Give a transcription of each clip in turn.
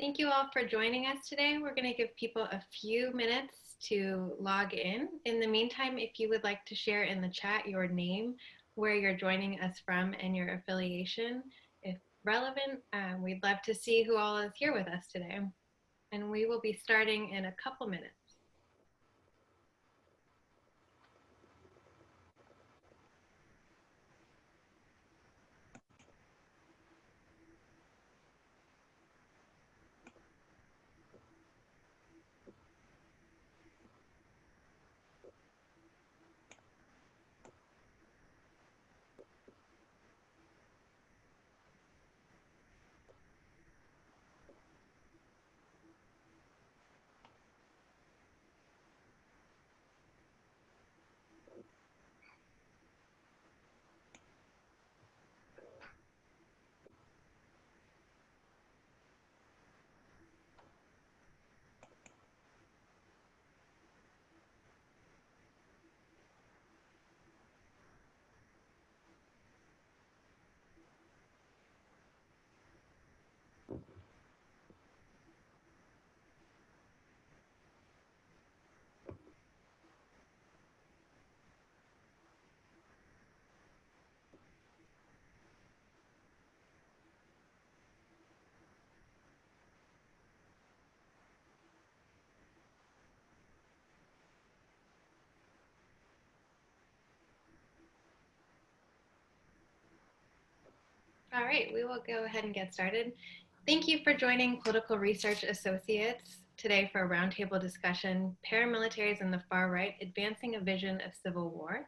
Thank you all for joining us today. We're going to give people a few minutes to log in. In the meantime, if you would like to share in the chat your name, where you're joining us from, and your affiliation, if relevant, we'd love to see who all is here with us today. And we will be starting in a couple minutes. All right, we will go ahead and get started. Thank you for joining Political Research Associates today for a roundtable discussion, Paramilitaries and the Far Right, Advancing a Vision of Civil War.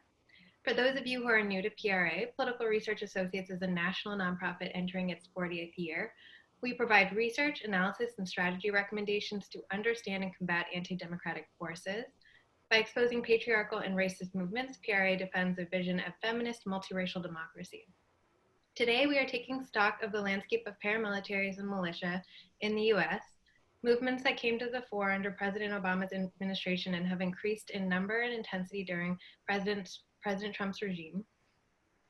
For those of you who are new to PRA, Political Research Associates is a national nonprofit entering its 40th year. We provide research, analysis, and strategy recommendations to understand and combat anti-democratic forces. By exposing patriarchal and racist movements, PRA defends a vision of feminist multiracial democracy. Today, we are taking stock of the landscape of paramilitaries and militia in the US, movements that came to the fore under President Obama's administration and have increased in number and intensity during President Trump's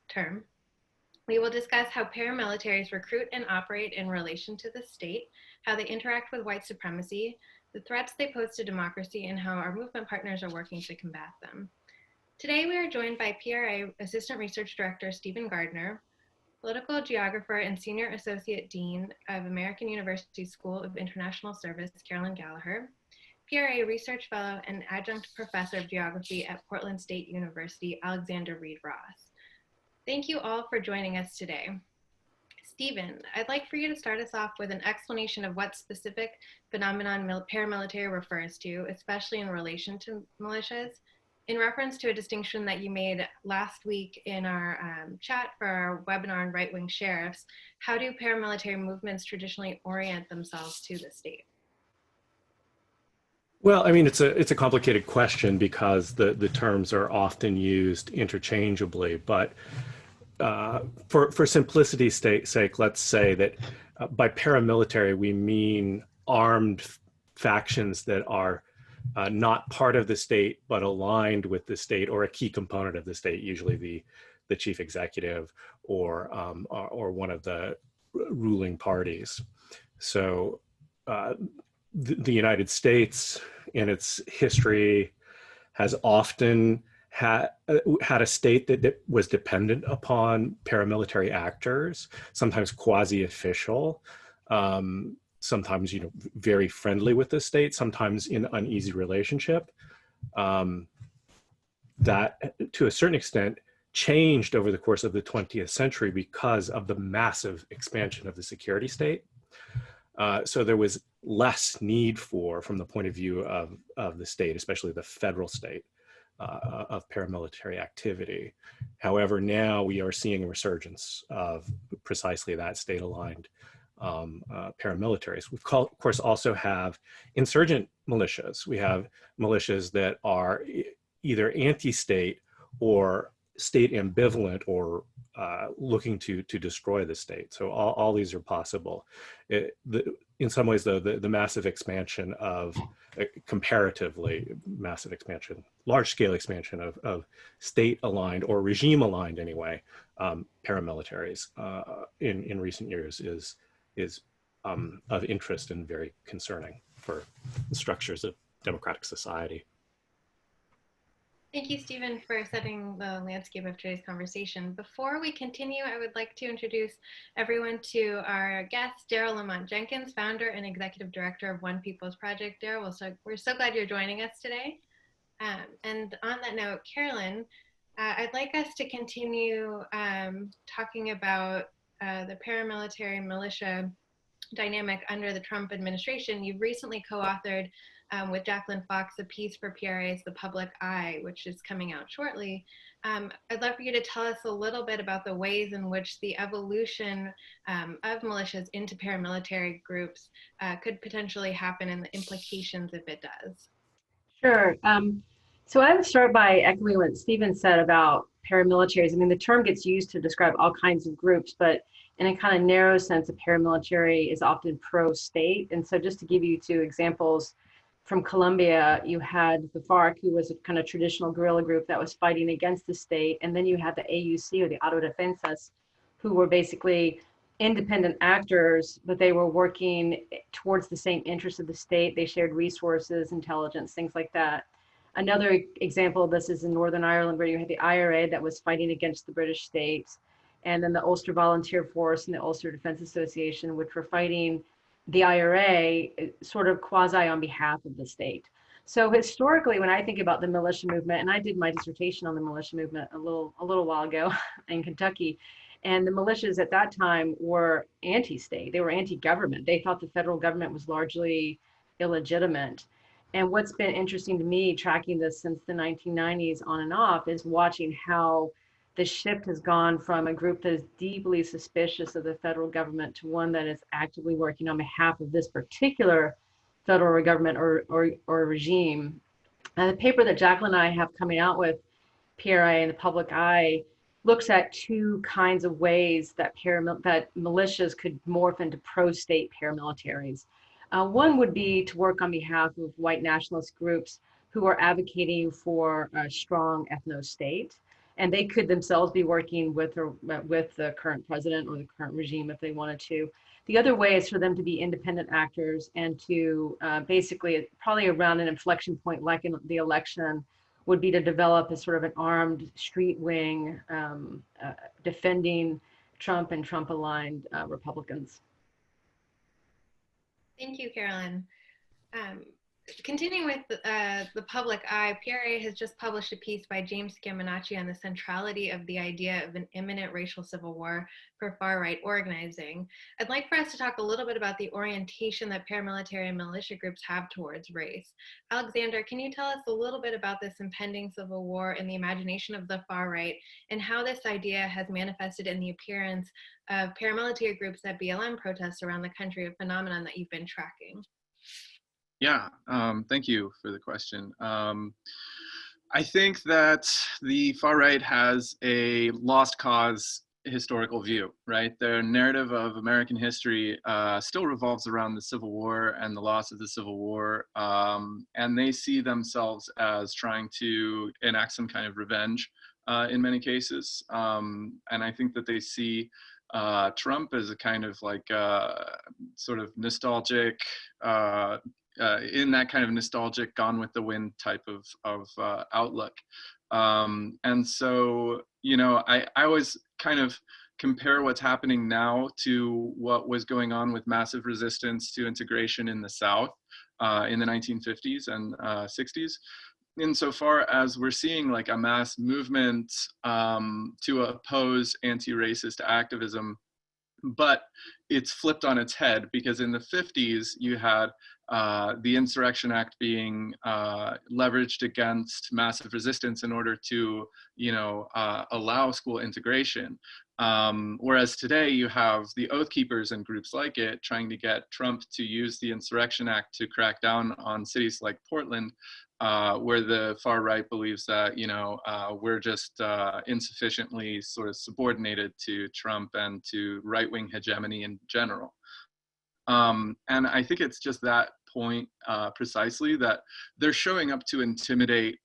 term. We will discuss how paramilitaries recruit and operate in relation to the state, how they interact with white supremacy, the threats they pose to democracy, and how our movement partners are working to combat them. Today, we are joined by PRA Assistant Research Director Stephen Gardner, Political Geographer and Senior Associate Dean of American University School of International Service, Carolyn Gallagher, PRA Research Fellow and Adjunct Professor of Geography at Portland State University, Alexander Reed Ross. Thank you all for joining us today. Stephen, I'd like for you to start us off with an explanation of what specific phenomenon paramilitary refers to, especially in relation to militias, in reference to a distinction that you made last week in our chat for our webinar on right-wing sheriffs. How do paramilitary movements traditionally orient themselves to the state? Well, I mean, it's a complicated question because the terms are often used interchangeably, but for simplicity's sake, let's say that by paramilitary, we mean armed factions that are not part of the state, but aligned with the state or a key component of the state, usually the chief executive or one of the ruling parties. So the United States in its history has often had a state that was dependent upon paramilitary actors, sometimes quasi-official, sometimes very friendly with the state, sometimes in uneasy relationship. That to a certain extent changed over the course of the 20th century because of the massive expansion of the security state. So there was less need from the point of view of the state, especially the federal state, of paramilitary activity. However, now we are seeing a resurgence of precisely that state-aligned paramilitaries. We of course also have insurgent militias. We have militias that are either anti-state or state ambivalent or looking to destroy the state. So all these are possible. in some ways, though, the massive expansion of comparatively massive expansion, large-scale expansion of state-aligned or regime-aligned, anyway, paramilitaries in recent years is of interest and very concerning for the structures of democratic society. Thank you, Stephen, for setting the landscape of today's conversation. Before we continue, I would like to introduce everyone to our guest, Daryl Lamont Jenkins, founder and executive director of One People's Project. Daryl, we're so glad you're joining us today. And on that note, Carolyn, I'd like us to continue talking about the paramilitary militia dynamic under the Trump administration. You've recently co-authored with Jacqueline Fox a piece for PRA's The Public Eye, which is coming out shortly. I'd love for you to tell us a little bit about the ways in which the evolution of militias into paramilitary groups could potentially happen and the implications if it does. Sure. So I would start by echoing what Stephen said about paramilitaries. I mean, the term gets used to describe all kinds of groups, but in a kind of narrow sense, a paramilitary is often pro-state. And so just to give you two examples, from Colombia, you had the FARC, who was a kind of traditional guerrilla group that was fighting against the state. And then you had the AUC, or the Autodefensas, who were basically independent actors, but they were working towards the same interests of the state. They shared resources, intelligence, things like that. Another example of this is in Northern Ireland, where you had the IRA that was fighting against the British state, and then the Ulster Volunteer Force and the Ulster Defence Association, which were fighting the IRA sort of quasi on behalf of the state. So historically, when I think about the militia movement, and I did my dissertation on the militia movement a little while ago in Kentucky, and the militias at that time were anti-state. They were anti-government. They thought the federal government was largely illegitimate. And what's been interesting to me tracking this since the 1990s on and off is watching how the shift has gone from a group that is deeply suspicious of the federal government to one that is actively working on behalf of this particular federal government or regime. And the paper that Jacqueline and I have coming out with, PRA and the Public Eye, looks at two kinds of ways that militias could morph into pro-state paramilitaries. One would be to work on behalf of white nationalist groups who are advocating for a strong ethno-state. And they could themselves be working with the current president or the current regime if they wanted to. The other way is for them to be independent actors and to basically, probably around an inflection point like in the election, would be to develop a sort of an armed street wing defending Trump and Trump-aligned Republicans. Thank you, Carolyn. Continuing with the Public Eye, PRA has just published a piece by James Scaminacci on the centrality of the idea of an imminent racial civil war for far-right organizing. I'd like for us to talk a little bit about the orientation that paramilitary and militia groups have towards race. Alexander, can you tell us a little bit about this impending civil war in the imagination of the far-right and how this idea has manifested in the appearance of paramilitary groups at BLM protests around the country, a phenomenon that you've been tracking? Yeah, thank you for the question. I think that the far right has a lost cause historical view, right? Their narrative of American history still revolves around the Civil War and the loss of the Civil War, and they see themselves as trying to enact some kind of revenge in many cases. And I think that they see Trump as a kind of like sort of nostalgic, in that kind of nostalgic Gone with the Wind type of outlook. And so, you know, I always kind of compare what's happening now to what was going on with massive resistance to integration in the South in the 1950s and 60s. Insofar as we're seeing like a mass movement to oppose anti-racist activism, but it's flipped on its head, because in the 50s you had the Insurrection Act being leveraged against massive resistance in order to, you know, allow school integration. Whereas today you have the Oath Keepers and groups like it trying to get Trump to use the Insurrection Act to crack down on cities like Portland, where the far right believes that, you know, we're just insufficiently sort of subordinated to Trump and to right-wing hegemony in general. And I think it's just that point precisely, that they're showing up to intimidate,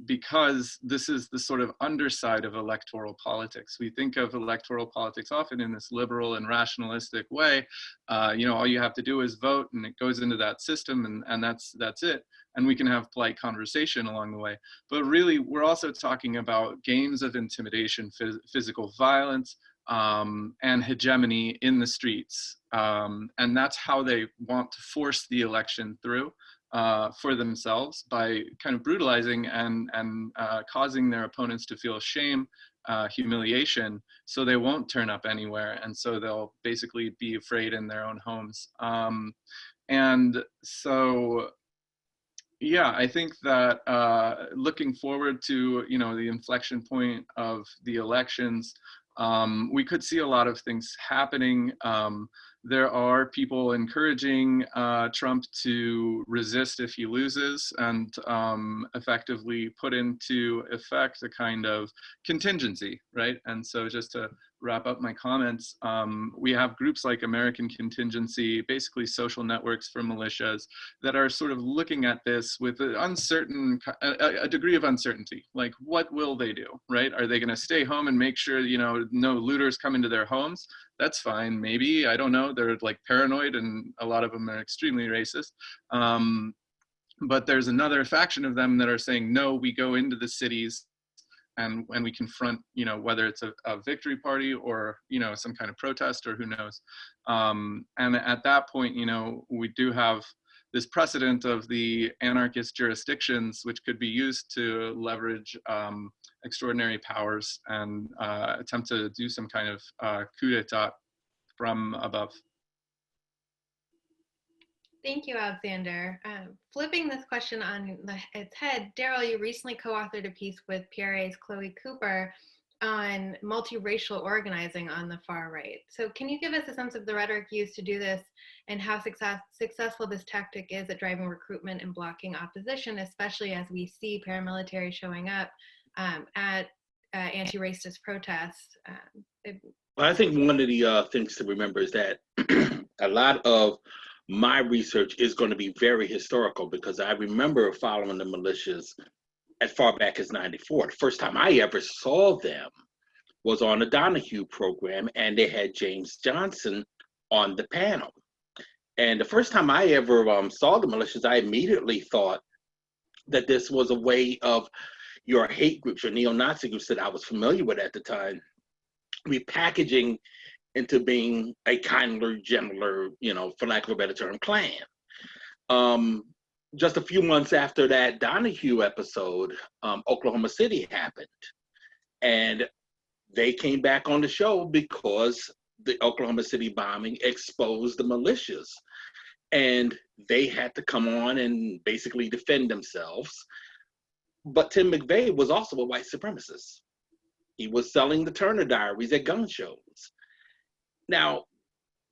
because this is the sort of underside of electoral politics. We think of electoral politics often in this liberal and rationalistic way. All you have to do is vote, and it goes into that system, and that's it. And we can have polite conversation along the way. But really, we're also talking about games of intimidation, physical violence, and hegemony in the streets. And that's how they want to force the election through for themselves, by kind of brutalizing and causing their opponents to feel shame, humiliation, so they won't turn up anywhere. And so they'll basically be afraid in their own homes. And so, yeah, I think that looking forward to, the inflection point of the elections, we could see a lot of things happening. There are people encouraging Trump to resist if he loses, and effectively put into effect a kind of contingency, right? And so, just to wrap up my comments, we have groups like American Contingency, basically social networks for militias, that are sort of looking at this with a degree of uncertainty. Like, what will they do, right? Are they going to stay home and make sure, no looters come into their homes? That's fine, maybe, I don't know. They're like paranoid, and a lot of them are extremely racist. But there's another faction of them that are saying, no, we go into the cities, and we confront, whether it's a victory party or, some kind of protest, or who knows. And at that point, we do have this precedent of the anarchist jurisdictions, which could be used to leverage extraordinary powers and attempt to do some kind of coup d'etat from above. Thank you, Alexander. Flipping this question on its head, Daryl, you recently co-authored a piece with PRA's Chloe Cooper on multiracial organizing on the far right. So can you give us a sense of the rhetoric used to do this, and how successful this tactic is at driving recruitment and blocking opposition, especially as we see paramilitary showing up at anti-racist protests? Well, I think one of the things to remember is that a lot of my research is going to be very historical, because I remember following the militias as far back as '94. The first time I ever saw them was on the Donahue program, and they had James Johnson on the panel. And the first time I ever saw the militias, I immediately thought that this was a way of your hate groups, your neo-Nazi groups that I was familiar with at the time, repackaging into being a kinder, gentler, for lack of a better term, Klan. Just a few months after that Donahue episode, Oklahoma City happened. And they came back on the show because the Oklahoma City bombing exposed the militias. And they had to come on and basically defend themselves. But Tim McVeigh was also a white supremacist. He was selling the Turner Diaries at gun shows. Now,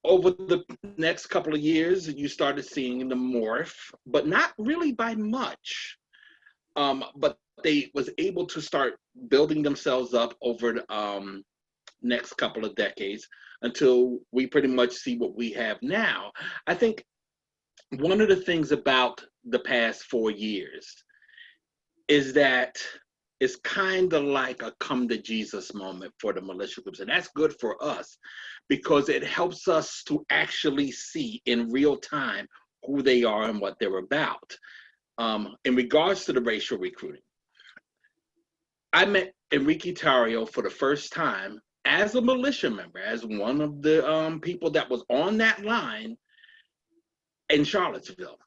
over the next couple of years, you started seeing the morph, but not really by much. But they was able to start building themselves up over the next couple of decades until we pretty much see what we have now. I think one of the things about the past 4 years is that it's kind of like a come to Jesus moment for the militia groups. And that's good for us because it helps us to actually see in real time who they are and what they're about. In regards to the racial recruiting, I met Enrique Tarrio for the first time as a militia member, as one of the people that was on that line in Charlottesville.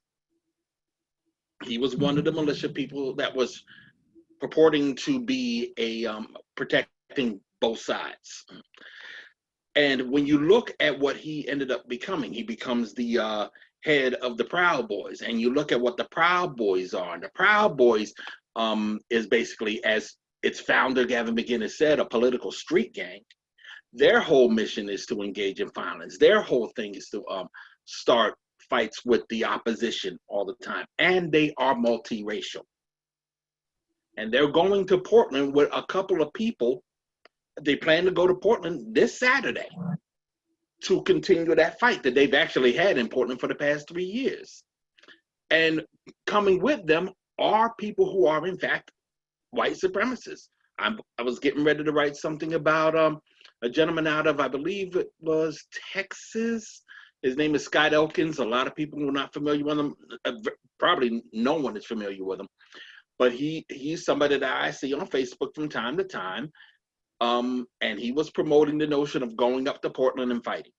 He was one of the militia people that was purporting to be a protecting both sides. And when you look at what he ended up becoming, he becomes the head of the Proud Boys. And you look at what the Proud Boys are. And the Proud Boys is basically, as its founder, Gavin McInnes, said, a political street gang. Their whole mission is to engage in violence. Their whole thing is to start fights with the opposition all the time. And they are multiracial. And they're going to Portland with a couple of people. They plan to go to Portland this Saturday. to continue that fight that they've actually had in Portland for the past 3 years. And coming with them are people who are, in fact, white supremacists. I was getting ready to write something about a gentleman out of, I believe it was Texas. His name is Scott Elkins. A lot of people who are not familiar with him, probably no one is familiar with him. But he's somebody that I see on Facebook from time to time. And he was promoting the notion of going up to Portland and fighting.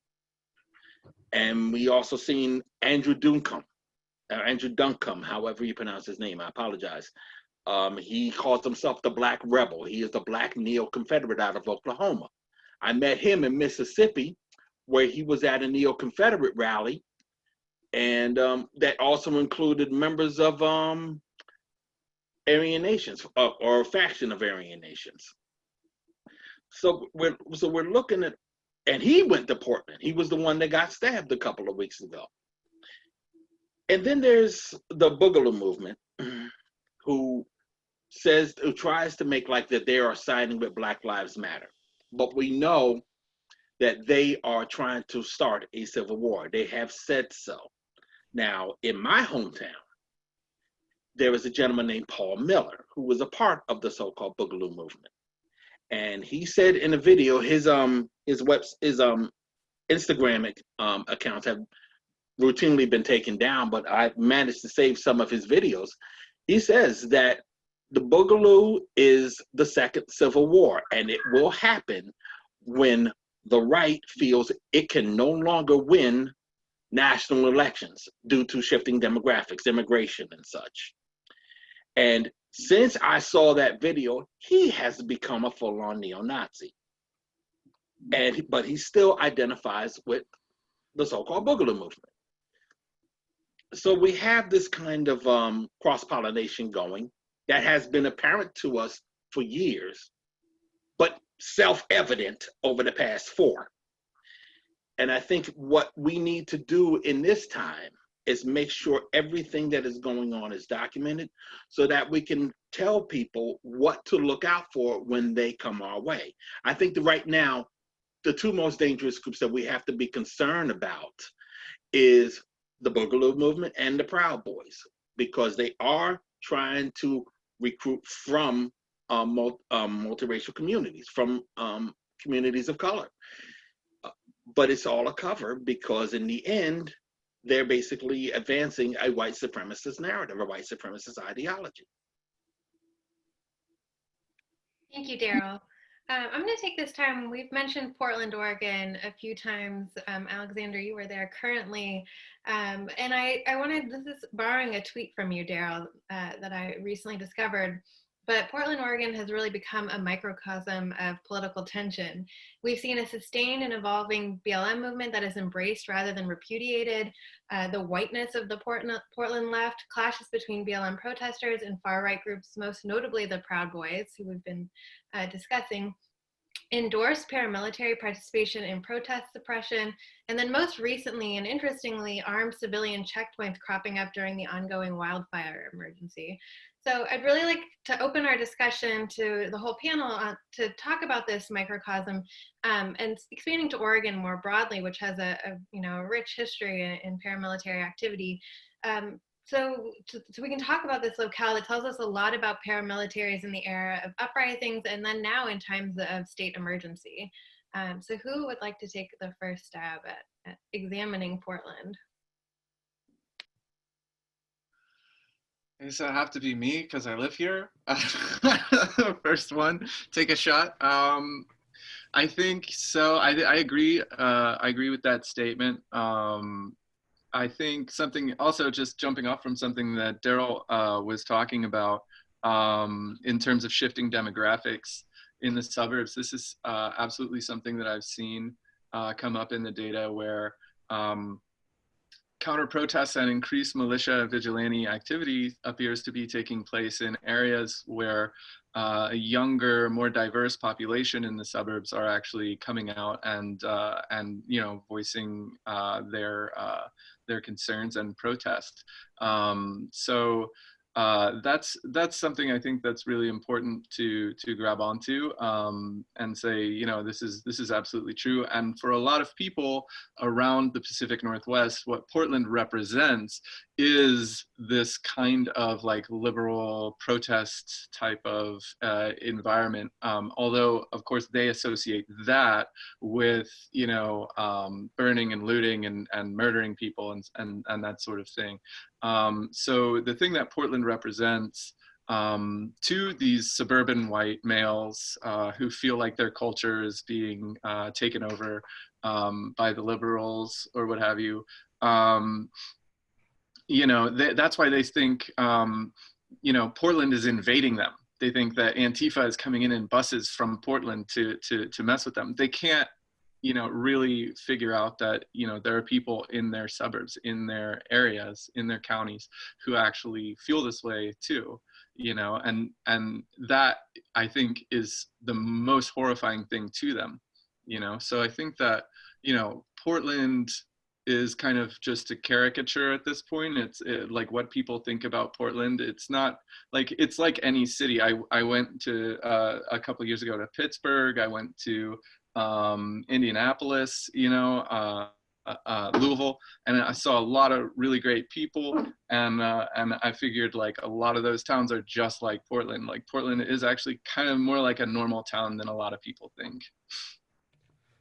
And we also seen Andrew Duncombe, however you pronounce his name, I apologize. He calls himself the Black Rebel. He is the Black Neo-Confederate out of Oklahoma. I met him in Mississippi, where he was at a Neo-Confederate rally, and that also included members of Aryan Nations, or a faction of Aryan Nations. So we're looking at, and he went to Portland. He was the one that got stabbed a couple of weeks ago. And then there's the Boogaloo movement, who tries to make like that they are siding with Black Lives Matter. But we know that they are trying to start a civil war. They have said so. Now, in my hometown, there was a gentleman named Paul Miller, who was a part of the so-called Boogaloo movement. And he said in a video, his Instagram accounts have routinely been taken down, but I managed to save some of his videos. He says that the Boogaloo is the second civil war, and it will happen when the right feels it can no longer win national elections due to shifting demographics, immigration, and such. And since I saw that video, he has become a full-on neo-Nazi. But he still identifies with the so-called Boogaloo movement. So we have this kind of cross-pollination going that has been apparent to us for years, but self-evident over the past 4. And I think what we need to do in this time is make sure everything that is going on is documented so that we can tell people what to look out for when they come our way. I think that right now, the 2 most dangerous groups that we have to be concerned about is the Boogaloo movement and the Proud Boys, because they are trying to recruit from multiracial communities, from communities of color. But it's all a cover, because in the end, they're basically advancing a white supremacist narrative, a white supremacist ideology. Thank you, Daryl. I'm going to take this time. We've mentioned Portland, Oregon a few times. Alexander, you were there currently. And I wanted, this is borrowing a tweet from you, Daryl, that I recently discovered. But Portland, Oregon has really become a microcosm of political tension. We've seen a sustained and evolving BLM movement that is embraced rather than repudiated. The whiteness of the Portland left, clashes between BLM protesters and far-right groups, most notably the Proud Boys, who we've been discussing, endorsed paramilitary participation in protest suppression, and then most recently and interestingly, armed civilian checkpoints cropping up during the ongoing wildfire emergency. So I'd really like to open our discussion to the whole panel to talk about this microcosm and expanding to Oregon more broadly, which has a rich history in paramilitary activity. So we can talk about this locale that tells us a lot about paramilitaries in the era of uprisings and then now in times of state emergency. So who would like to take the first stab at examining Portland? Does that have to be me because I live here? First one, take a shot. I think so. I agree. I agree with that statement. I think something also, just jumping off from something that Daryl was talking about in terms of shifting demographics in the suburbs. This is absolutely something that I've seen come up in the data where counter-protests and increased militia vigilante activity appears to be taking place in areas where a younger, more diverse population in the suburbs are actually coming out and voicing their concerns and protest. So that's something I think that's really important to grab onto, and say, you know, this is absolutely true. And for a lot of people around the Pacific Northwest, what Portland represents is this kind of like liberal protest type of environment. Although, of course, they associate that with, you know, burning and looting and murdering people and that sort of thing. So the thing that Portland represents to these suburban white males who feel like their culture is being taken over by the liberals or what have you, you know, that's why they think, you know, Portland is invading them. They think that Antifa is coming in buses from Portland to mess with them. They can't, you know, really figure out that, you know, there are people in their suburbs, in their areas, in their counties who actually feel this way too, you know, and that I think is the most horrifying thing to them, you know. So I think that, you know, Portland is kind of just a caricature at this point. It's like what people think about Portland. It's not like, it's like any city. I went to a couple of years ago to Pittsburgh. I went to Indianapolis, you know, Louisville, and I saw a lot of really great people, and I figured like a lot of those towns are just like Portland. Like Portland is actually kind of more like a normal town than a lot of people think.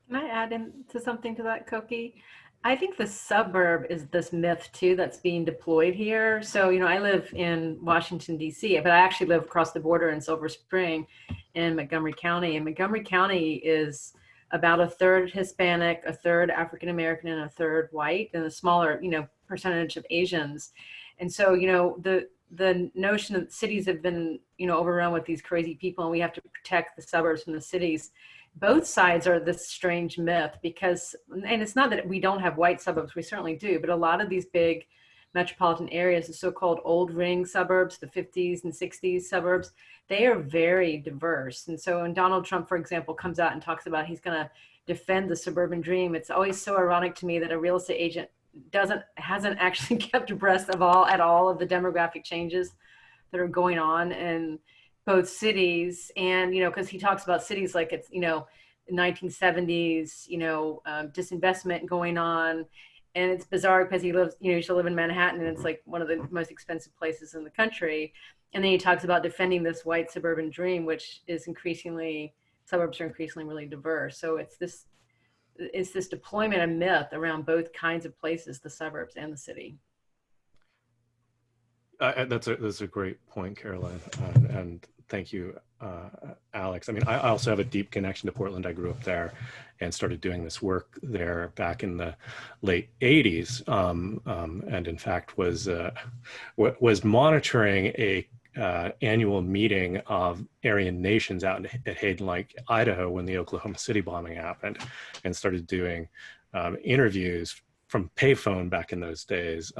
Can I add into something to that, Koki? I think the suburb is this myth too that's being deployed here. So, you know, I live in Washington, D.C., but I actually live across the border in Silver Spring in Montgomery County. And Montgomery County is about a third Hispanic, a third African American, and a third white, and a smaller, you know, percentage of Asians. And so, you know, the notion that cities have been, you know, overrun with these crazy people and we have to protect the suburbs from the cities. Both sides are this strange myth because, and it's not that we don't have white suburbs, we certainly do, but a lot of these big metropolitan areas, the so-called old ring suburbs, the 50s and 60s suburbs, they are very diverse. And so when Donald Trump, for example, comes out and talks about he's going to defend the suburban dream, it's always so ironic to me that a real estate agent hasn't actually kept abreast of all of the demographic changes that are going on in both cities. And, you know, because he talks about cities like it's, you know, 1970s, you know, disinvestment going on. And it's bizarre because he lives, you know, he used to live in Manhattan and it's like one of the most expensive places in the country. And then he talks about defending this white suburban dream, which is suburbs are increasingly really diverse. So it's this deployment of myth around both kinds of places, the suburbs and the city. That's a great point, Caroline, and thank you, Alex. I mean, I also have a deep connection to Portland. I grew up there and started doing this work there back in the late 80s, and in fact was monitoring a annual meeting of Aryan nations out at Hayden Lake, Idaho, when the Oklahoma City bombing happened, and started doing interviews from payphone back in those days.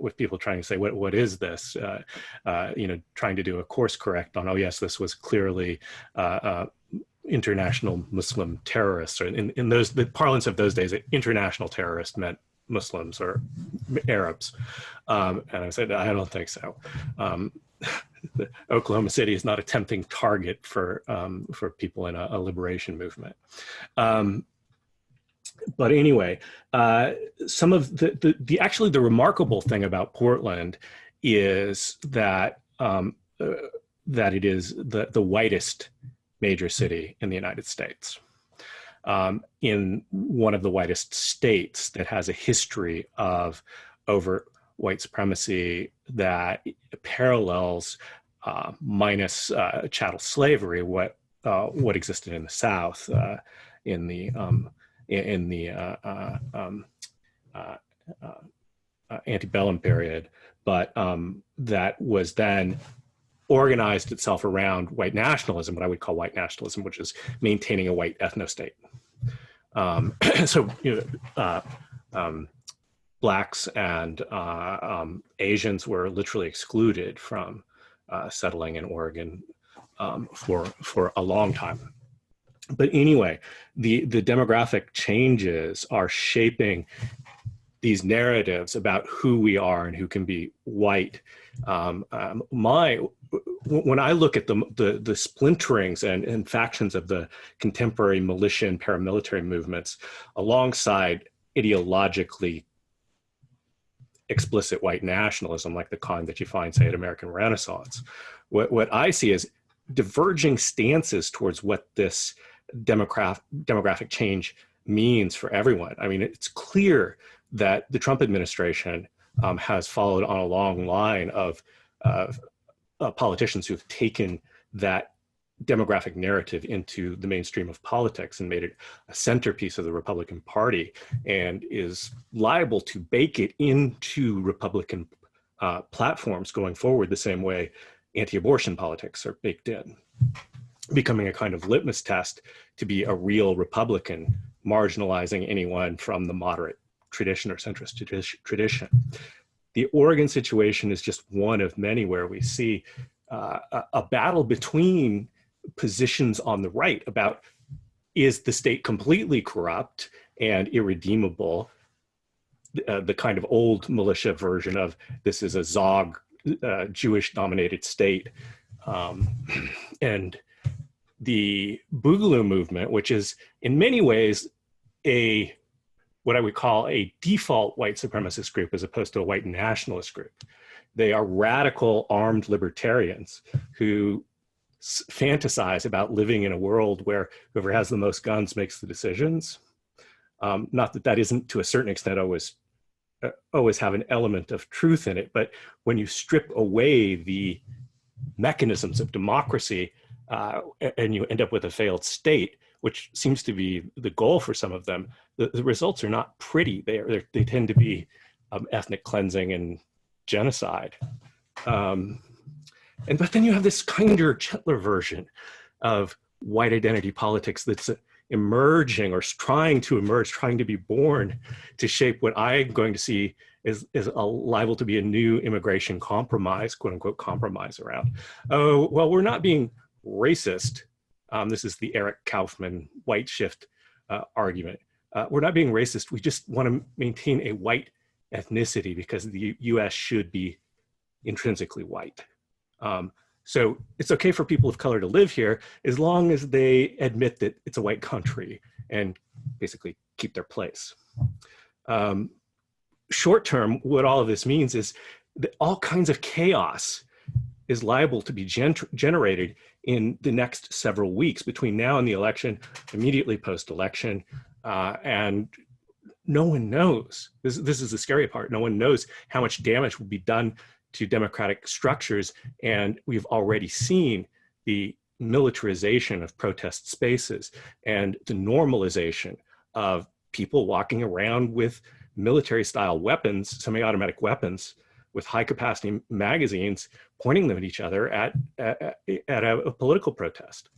With people trying to say, what is this? You know, trying to do a course correct on, oh yes, this was clearly international Muslim terrorists. Or in the parlance of those days, international terrorist meant Muslims or Arabs. And I said, I don't think so. Oklahoma City is not a tempting target for people in a liberation movement. But anyway, some of the remarkable thing about Portland is that that it is the whitest major city in the United States, in one of the whitest states that has a history of overt white supremacy that parallels, minus chattel slavery, what existed in the South in the antebellum period, but that was then organized itself around white nationalism, what I would call white nationalism, which is maintaining a white ethno-state. So, you know, Blacks and Asians were literally excluded from settling in Oregon for a long time. But anyway, the demographic changes are shaping these narratives about who we are and who can be white. When I look at the splinterings and factions of the contemporary militia and paramilitary movements alongside ideologically explicit white nationalism, like the kind that you find, say, at American Renaissance, what I see is diverging stances towards what this demographic change means for everyone. I mean, it's clear that the Trump administration has followed on a long line of politicians who have taken that demographic narrative into the mainstream of politics and made it a centerpiece of the Republican Party, and is liable to bake it into Republican platforms going forward the same way anti-abortion politics are baked in, becoming a kind of litmus test to be a real Republican, marginalizing anyone from the moderate tradition or centrist tradition. The Oregon situation is just one of many where we see a battle between positions on the right about, is the state completely corrupt and irredeemable, the kind of old militia version of this is a Zog Jewish-dominated state, and the Boogaloo movement, which is in many ways what I would call a default white supremacist group as opposed to a white nationalist group. They are radical armed libertarians who fantasize about living in a world where whoever has the most guns makes the decisions. Not that that isn't to a certain extent always have an element of truth in it, but when you strip away the mechanisms of democracy and you end up with a failed state, which seems to be the goal for some of them, the results are not pretty. They tend to be ethnic cleansing and genocide. But then you have this kinder, gentler version of white identity politics that's emerging or trying to emerge, trying to be born to shape what I'm going to see is liable to be a new immigration compromise, quote unquote compromise around. Oh, well, we're not being racist. This is the Eric Kaufman white shift argument. We're not being racist. We just want to maintain a white ethnicity because the US should be intrinsically white. So it's okay for people of color to live here as long as they admit that it's a white country and basically keep their place. Short term, what all of this means is that all kinds of chaos is liable to be generated in the next several weeks between now and the election, immediately post-election, and no one knows. This is the scary part. No one knows how much damage will be done to democratic structures, and we've already seen the militarization of protest spaces and the normalization of people walking around with military-style weapons, semi-automatic weapons, with high-capacity magazines, pointing them at each other at a political protest.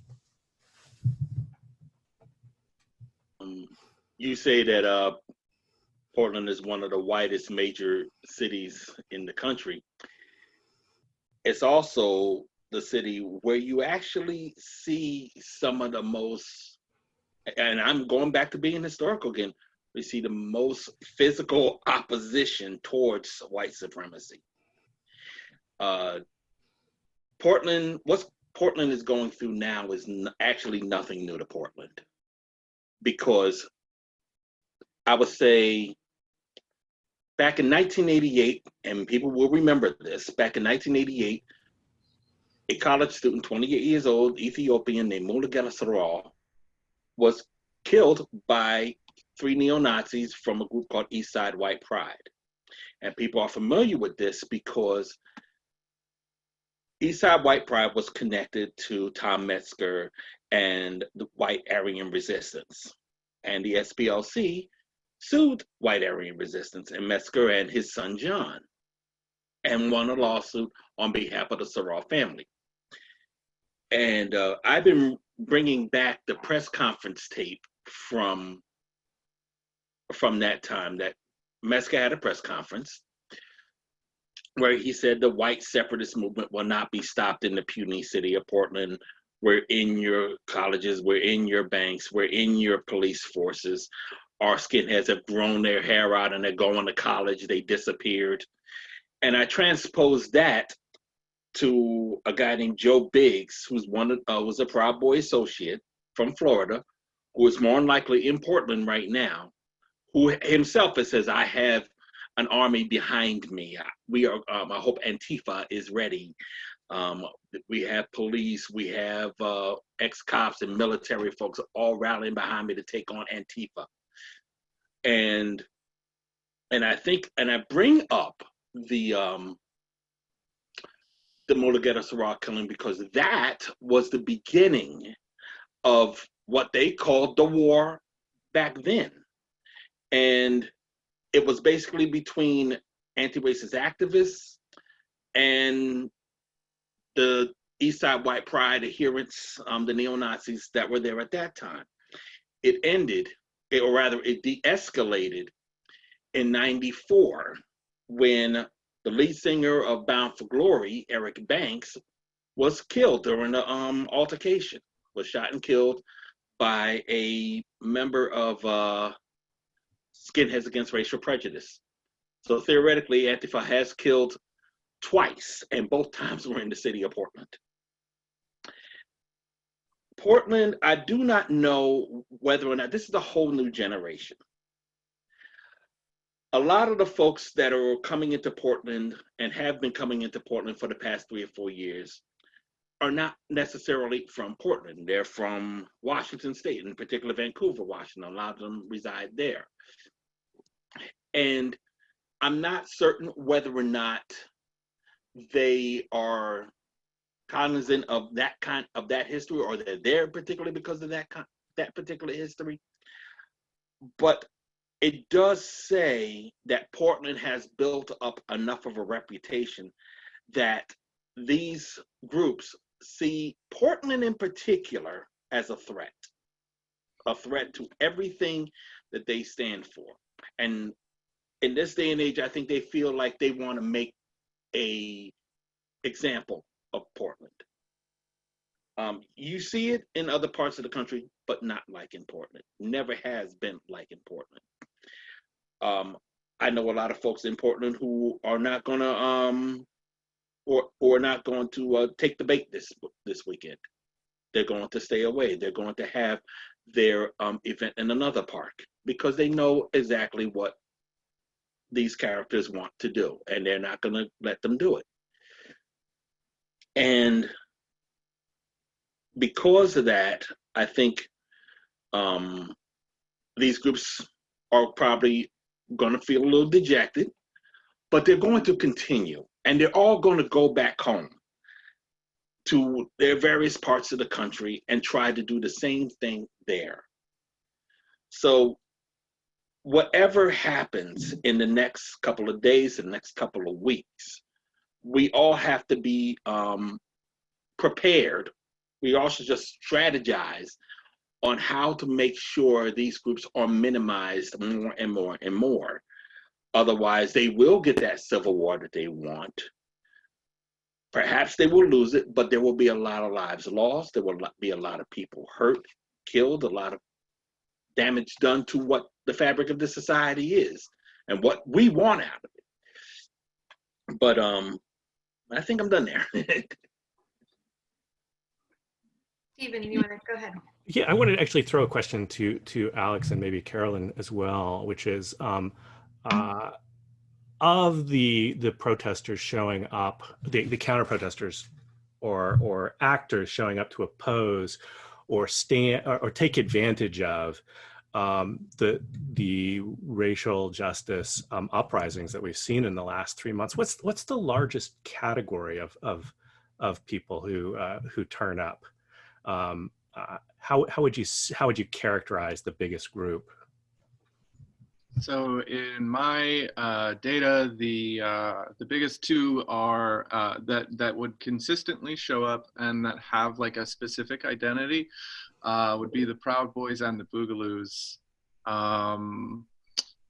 You say that Portland is one of the whitest major cities in the country. It's also the city where you actually see some of the most, and I'm going back to being historical again, we see the most physical opposition towards white supremacy. Portland, what Portland is going through now is actually nothing new to Portland, because I would say back in 1988, and people will remember this, back in 1988, a college student, 28 years old, Ethiopian named Mulugala Saral, was killed by 3 neo-Nazis from a group called East Side White Pride. And people are familiar with this because East Side White Pride was connected to Tom Metzger and the White Aryan Resistance. And the SPLC sued White Aryan Resistance and Metzger and his son John, and won a lawsuit on behalf of the Saral family. And I've been bringing back the press conference tape from that time, that Metzger had a press conference where he said the white separatist movement will not be stopped in the puny city of Portland. We're in your colleges, we're in your banks, we're in your police forces. our skinheads have grown their hair out and they're going to college, they disappeared. And I transposed that to a guy named Joe Biggs, who's was a Proud Boy associate from Florida, who is more than likely in Portland right now, who himself says, I have an army behind me. We are, I hope Antifa is ready. We have police, we have ex-cops and military folks all rallying behind me to take on Antifa. And I bring up the Mulugeta Surah killing because that was the beginning of what they called the war back then. And it was basically between anti-racist activists and the East Side White Pride adherents, the neo-Nazis that were there at that time. It de-escalated in '94 when the lead singer of Bound for Glory, Eric Banks, was killed during the altercation, was shot and killed by a member of Skinheads Against Racial Prejudice. So theoretically, Antifa has killed twice, and both times were in the city of Portland. Portland, I do not know whether or not, this is a whole new generation. A lot of the folks that are coming into Portland and have been coming into Portland for the past 3 or 4 years are not necessarily from Portland. They're from Washington State, in particular Vancouver, Washington. A lot of them reside there. And I'm not certain whether or not they are cognizant of that history, or they're there particularly because of that particular history. But it does say that Portland has built up enough of a reputation that these groups see Portland in particular as a threat to everything that they stand for. And in this day and age, I think they feel like they want to make an example of Portland. You see it in other parts of the country, but not like in Portland. Never has been like in Portland. I know a lot of folks in Portland who are not going to or not going to take the bait this weekend. They're going to stay away. They're going to have their event in another park because they know exactly what these characters want to do, and they're not going to let them do it. And because of that, I think these groups are probably going to feel a little dejected, but they're going to continue, and they're all going to go back home to their various parts of the country and try to do the same thing there. So whatever happens in the next couple of days, the next couple of weeks, we all have to be prepared. We also just strategize on how to make sure these groups are minimized more and more and more. Otherwise, they will get that civil war that they want. Perhaps they will lose it, but there will be a lot of lives lost. There will be a lot of people hurt, killed, a lot of damage done to what the fabric of the society is and what we want out of it. But I think I'm done there. Stephen, you want to go ahead? Yeah, I wanted to actually throw a question to Alex and maybe Carolyn as well, which is of the protesters showing up, the counter protesters or actors showing up to oppose or stand or take advantage of the racial justice uprisings that we've seen in the last 3 months. What's the largest category of people who turn up? How would you characterize the biggest group? So in my data, the biggest two are that would consistently show up and that have like a specific identity would be the Proud Boys and the Boogaloos.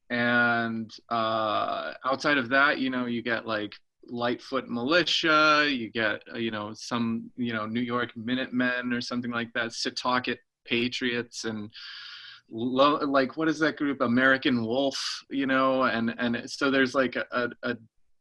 And outside of that, you get like Lightfoot Militia, you get some New York Minutemen or something like that, Setauket Patriots, and like, what is that group, American Wolf, you know, and so there's like a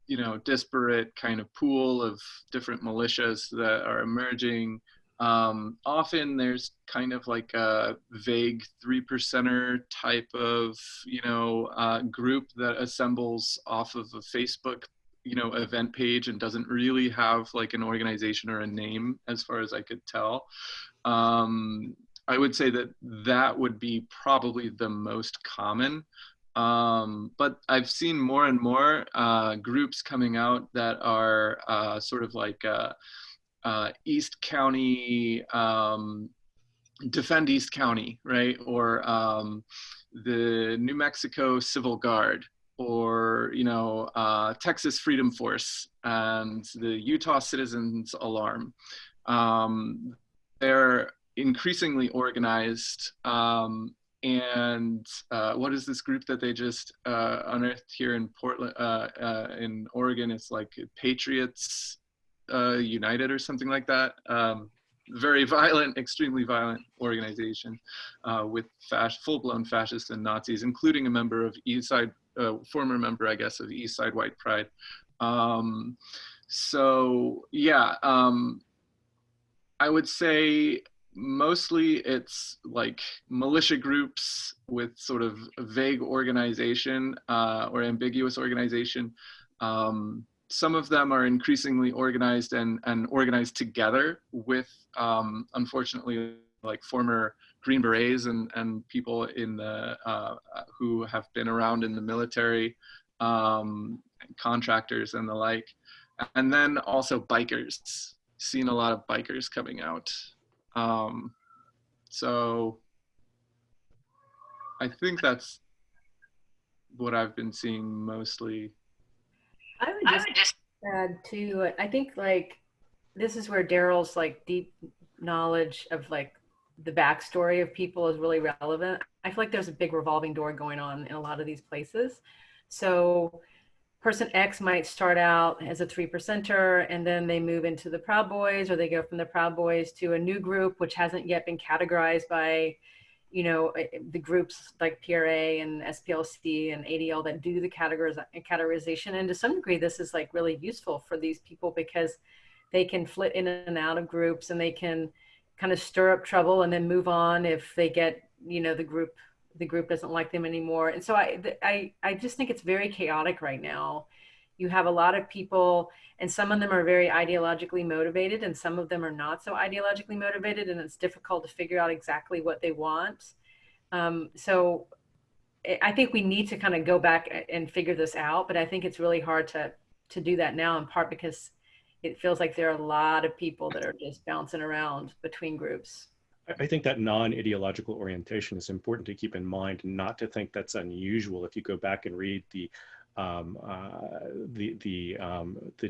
you know, disparate kind of pool of different militias that are emerging. Often there's kind of like a vague 3%er type of, you know, group that assembles off of a Facebook, you know, event page and doesn't really have like an organization or a name as far as I could tell. I would say that that would be probably the most common. But I've seen more and more groups coming out that are sort of like East County, Defend East County, right? Or the New Mexico Civil Guard, or, you know, Texas Freedom Force and the Utah Citizens Alarm. They're increasingly organized. And what is this group that they just unearthed here in Portland, in Oregon? It's like Patriots United or something like that. Very violent, extremely violent organization with full-blown fascists and Nazis, including a member of former member, I guess, of East Side White Pride. So yeah, I would say mostly it's like militia groups with sort of vague organization or ambiguous organization. Some of them are increasingly organized and organized together with, unfortunately, like former Green Berets and people in the who have been around in the military, contractors and the like. And then also bikers. Seen a lot of bikers coming out. So I think that's what I've been seeing mostly. I would just add to, I think like this is where Daryl's like deep knowledge of like the backstory of people is really relevant. I feel like there's a big revolving door going on in a lot of these places. So person X might start out as a 3%er and then they move into the Proud Boys, or they go from the Proud Boys to a new group which hasn't yet been categorized by, you know, the groups like PRA and SPLC and ADL that do the categorization. And to some degree, this is like really useful for these people because they can flit in and out of groups and they can kind of stir up trouble and then move on if they get, you know, the group doesn't like them anymore. And so I just think it's very chaotic right now. You have a lot of people, and some of them are very ideologically motivated and some of them are not so ideologically motivated, and it's difficult to figure out exactly what they want. So I think we need to kind of go back and figure this out, but I think it's really hard to do that now, in part because it feels like there are a lot of people that are just bouncing around between groups. I think that non-ideological orientation is important to keep in mind, and not to think that's unusual. If you go back and read the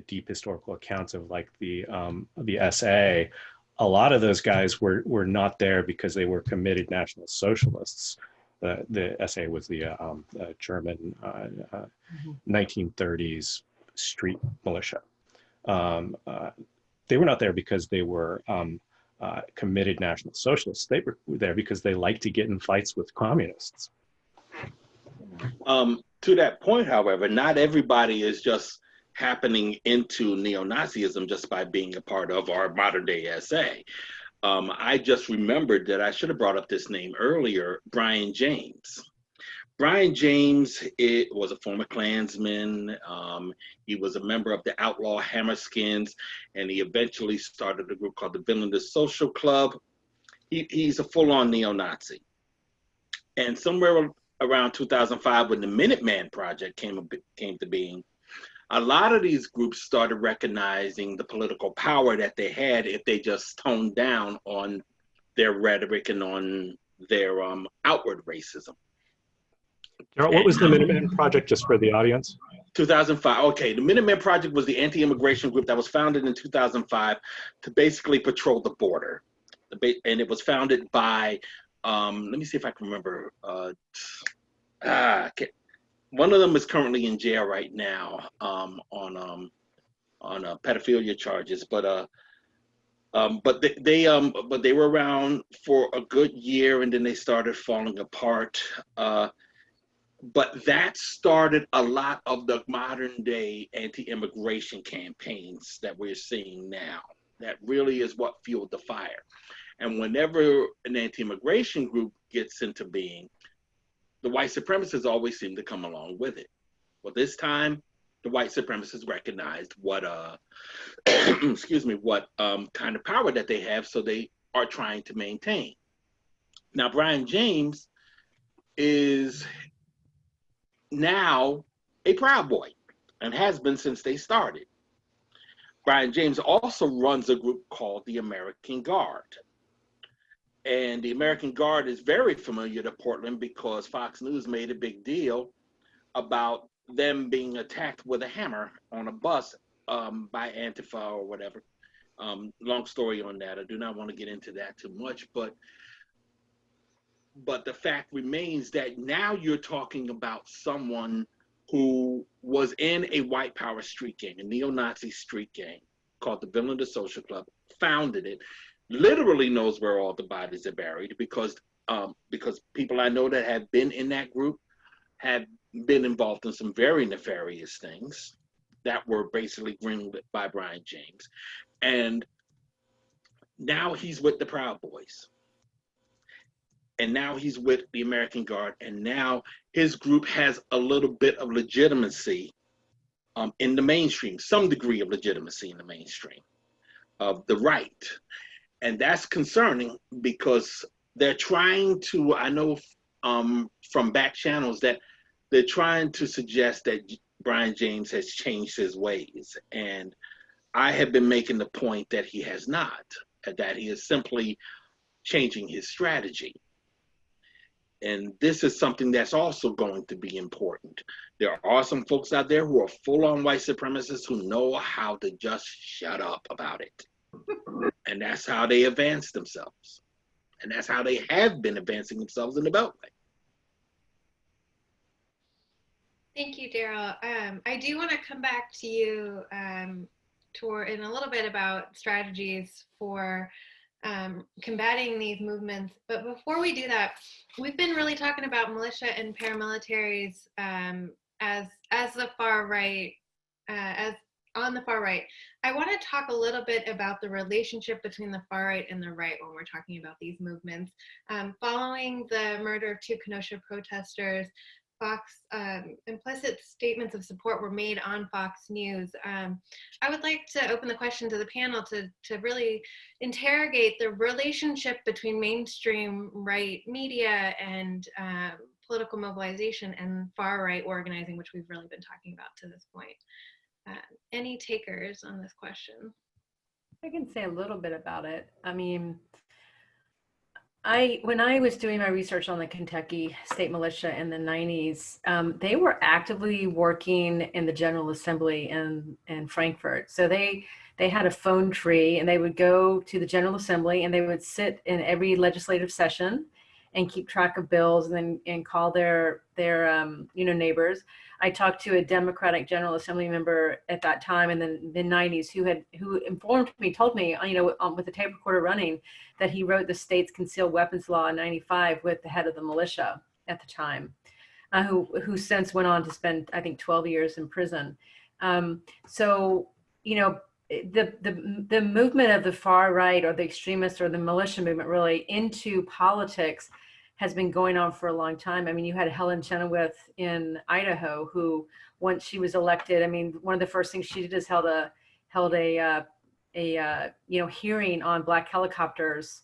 deep historical accounts of like the SA, a lot of those guys were not there because they were committed National Socialists. The SA was the German 1930s street militia. They were not there because they were committed National Socialists. They were there because they liked to get in fights with communists. To that point, however, not everybody is just happening into neo-Nazism just by being a part of our modern day SA. I just remembered that I should have brought up this name earlier, Brian James. Brian James, it was a former Klansman. He was a member of the outlaw Hammerskins, and he eventually started a group called the Villainous Social Club. He's a full-on neo-Nazi. And somewhere around 2005, when the Minuteman Project came to being, a lot of these groups started recognizing the political power that they had if they just toned down on their rhetoric and on their outward racism. Darryl, what was the Minuteman Project, just for the audience? 2005. Okay, the Minuteman Project was the anti-immigration group that was founded in 2005 to basically patrol the border. And it was founded by, let me see if I can remember. One of them is currently in jail right now on pedophilia charges. But But they were around for a good year, and then they started falling apart. But that started a lot of the modern day anti-immigration campaigns that we're seeing now. That really is what fueled the fire. And whenever an anti-immigration group gets into being, the white supremacists always seem to come along with it. Well, this time, the white supremacists recognized what excuse me, what kind of power that they have, so they are trying to maintain. Now, Brian James is now a Proud Boy and has been since they started. Brian James also runs a group called the American Guard. And the American Guard is very familiar to Portland because Fox News made a big deal about them being attacked with a hammer on a bus by Antifa or whatever. Long story on that. I do not want to get into that too much, but the fact remains that now you're talking about someone who was in a white power street gang, a neo-Nazi street gang called the Villain of the Social Club, founded it, literally knows where all the bodies are buried because people I know that have been in that group have been involved in some very nefarious things that were basically greenlit by Brian James. And now he's with the Proud Boys. And now he's with the American Guard. And now his group has a little bit of legitimacy in the mainstream, some degree of legitimacy in the mainstream of the right. And that's concerning because they're trying to, I know from back channels that they're trying to suggest that Brian James has changed his ways. And I have been making the point that he has not, that he is simply changing his strategy. And this is something that's also going to be important. There are some folks out there who are full-on white supremacists who know how to just shut up about it. And that's how they advance themselves. And that's how they have been advancing themselves in the Beltway. Thank you, Daryl. I do want to come back to you in a little bit about strategies for combating these movements. But before we do that, we've been really talking about militia and paramilitaries as the far right, as on the far right. I want to talk a little bit about the relationship between the far right and the right when we're talking about these movements. Following the murder of two Kenosha protesters, Fox implicit statements of support were made on Fox News. I would like to open the question to the panel to really interrogate the relationship between mainstream right media and political mobilization and far right organizing, which we've really been talking about to this point. Any takers on this question? I can say a little bit about it. I mean, when I was doing my research on the Kentucky State Militia in the 90s, they were actively working in the General Assembly in Frankfurt. So they had a phone tree, and they would go to the General Assembly, and they would sit in every legislative session and keep track of bills, and call their neighbors. I talked to a Democratic General Assembly member at that time in the mid-90s who informed me, told me, with the tape recorder running, that he wrote the state's concealed weapons law in '95 with the head of the militia at the time, who since went on to spend, I think, 12 years in prison. The movement of the far right, or the extremists, or the militia movement really into politics has been going on for a long time. I mean, you had Helen Chenoweth in Idaho, who, once she was elected, I mean, one of the first things she did is held a hearing on black helicopters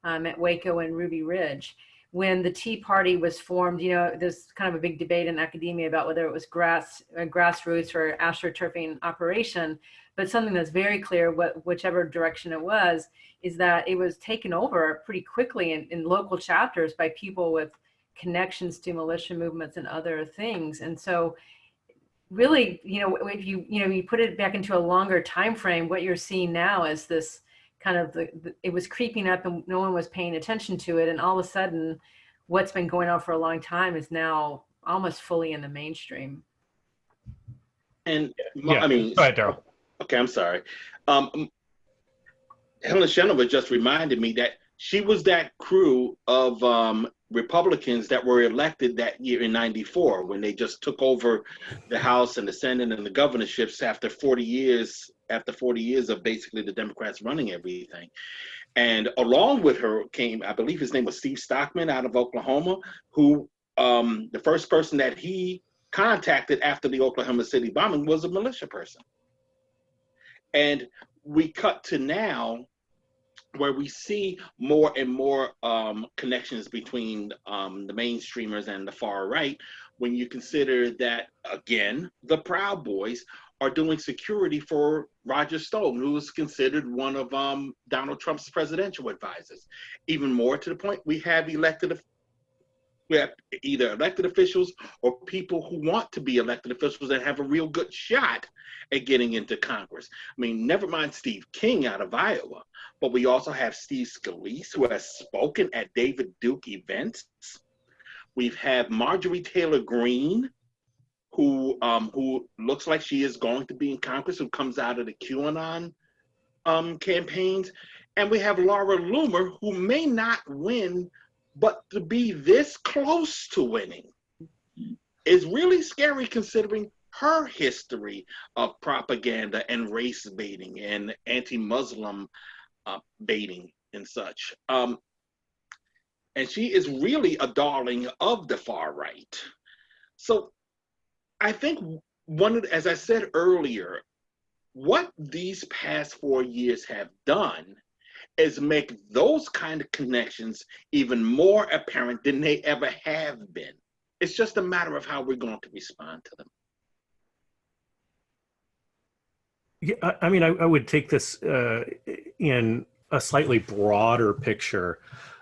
at Waco and Ruby Ridge. When the Tea Party was formed, there's kind of a big debate in academia about whether it was grassroots or astroturfing operation. But something that's very clear, whichever direction it was, is that it was taken over pretty quickly in local chapters by people with connections to militia movements and other things. And so really, if you put it back into a longer time frame, what you're seeing now is this kind of it was creeping up and no one was paying attention to it. And all of a sudden, what's been going on for a long time is now almost fully in the mainstream. And yeah. I mean, go ahead, Daryl. Okay, I'm sorry. Helen Chenoweth just reminded me that she was that crew of Republicans that were elected that year in '94 when they just took over the House and the Senate and the governorships after 40 years. After 40 years of basically the Democrats running everything. And along with her came, I believe his name was Steve Stockman out of Oklahoma, who the first person that he contacted after the Oklahoma City bombing was a militia person. And we cut to now where we see more and more connections between the mainstreamers and the far right when you consider that, again, the Proud Boys are doing security for Roger Stone, who is considered one of Donald Trump's presidential advisors. Even more to the point, we have either elected officials or people who want to be elected officials that have a real good shot at getting into Congress. I mean, never mind Steve King out of Iowa, but we also have Steve Scalise, who has spoken at David Duke events. We've had Marjorie Taylor Greene, who looks like she is going to be in Congress, who comes out of the QAnon campaigns. And we have Laura Loomer, who may not win, but to be this close to winning is really scary considering her history of propaganda and race baiting and anti-Muslim baiting and such. And she is really a darling of the far right. So I think as I said earlier, what these past 4 years have done is make those kind of connections even more apparent than they ever have been. It's just a matter of how we're going to respond to them. Yeah, I mean, I would take this in a slightly broader picture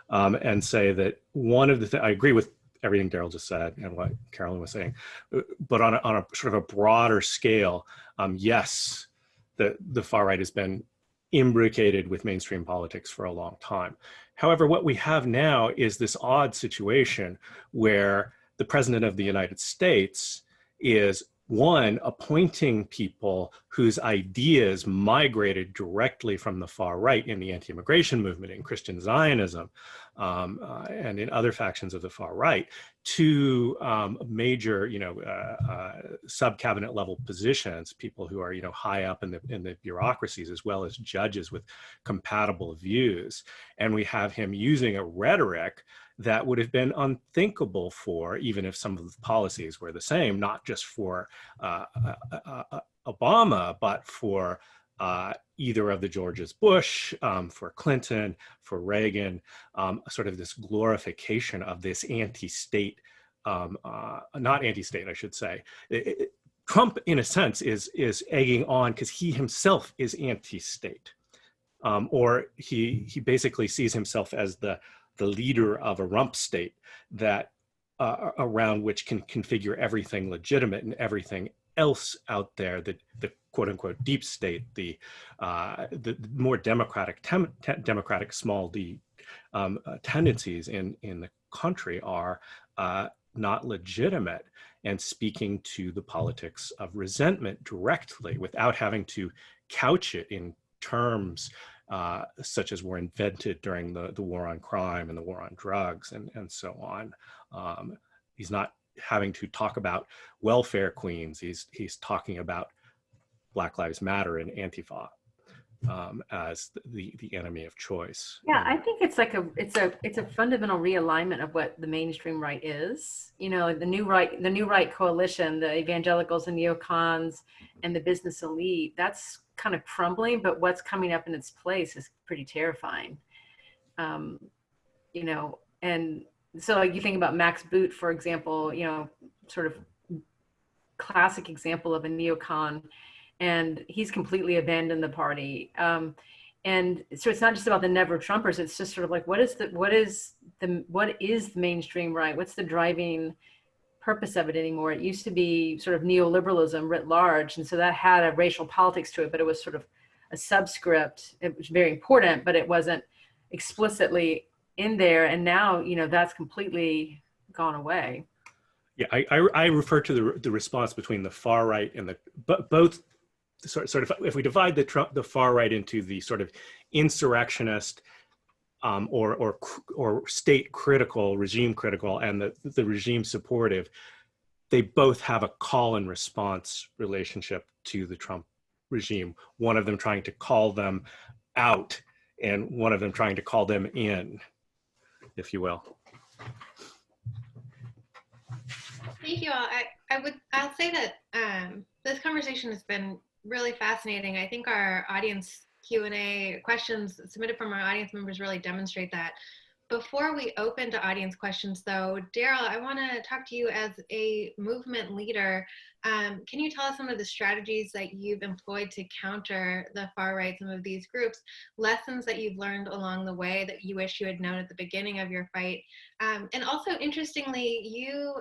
and say that one of the I agree with everything Daryl just said and what Carolyn was saying, but on a sort of a broader scale, yes, the far right has been imbricated with mainstream politics for a long time. However, what we have now is this odd situation where the President of the United States is, one, appointing people whose ideas migrated directly from the far right in the anti-immigration movement, in Christian Zionism, and in other factions of the far right, to major, sub-cabinet level positions, people who are, high up in the bureaucracies, as well as judges with compatible views. And we have him using a rhetoric that would have been unthinkable for, even if some of the policies were the same, not just for Obama, but for either of the Georges Bush, for Clinton, for Reagan, sort of this glorification of this anti-state, not anti-state, I should say. Trump, in a sense, is egging on because he himself is anti-state, or he basically sees himself as the leader of a rump state that around which can configure everything legitimate and everything else out there, the quote unquote deep state, the more democratic small d tendencies in the country are not legitimate, and speaking to the politics of resentment directly without having to couch it in terms such as were invented during the war on crime and the war on drugs and so on. He's not having to talk about welfare queens. He's talking about Black Lives Matter and Antifa as the enemy of choice. Yeah, I think it's like it's a fundamental realignment of what the mainstream right is. The new right coalition, the evangelicals and neocons and the business elite, that's kind of crumbling, but what's coming up in its place is pretty terrifying. And so like you think about Max Boot, for example, sort of classic example of a neocon, and he's completely abandoned the party. And so it's not just about the never Trumpers. It's just sort of like, what is the mainstream right? What's the driving purpose of it anymore? It used to be sort of neoliberalism writ large. And so that had a racial politics to it, but it was sort of a subscript. It was very important, but it wasn't explicitly in there. And now, that's completely gone away. Yeah, I refer to the response between the far right and both sort of, if we divide the far right into the sort of insurrectionist or state critical, regime critical, and the regime supportive, they both have a call and response relationship to the Trump regime. One of them trying to call them out, and one of them trying to call them in, if you will. Thank you all. I'll say that this conversation has been really fascinating. I think our audience Q&A questions submitted from our audience members really demonstrate that. Before we open to audience questions though, Daryl, I want to talk to you as a movement leader. Can you tell us some of the strategies that you've employed to counter the far right, some of these groups, lessons that you've learned along the way that you wish you had known at the beginning of your fight? And also, interestingly, you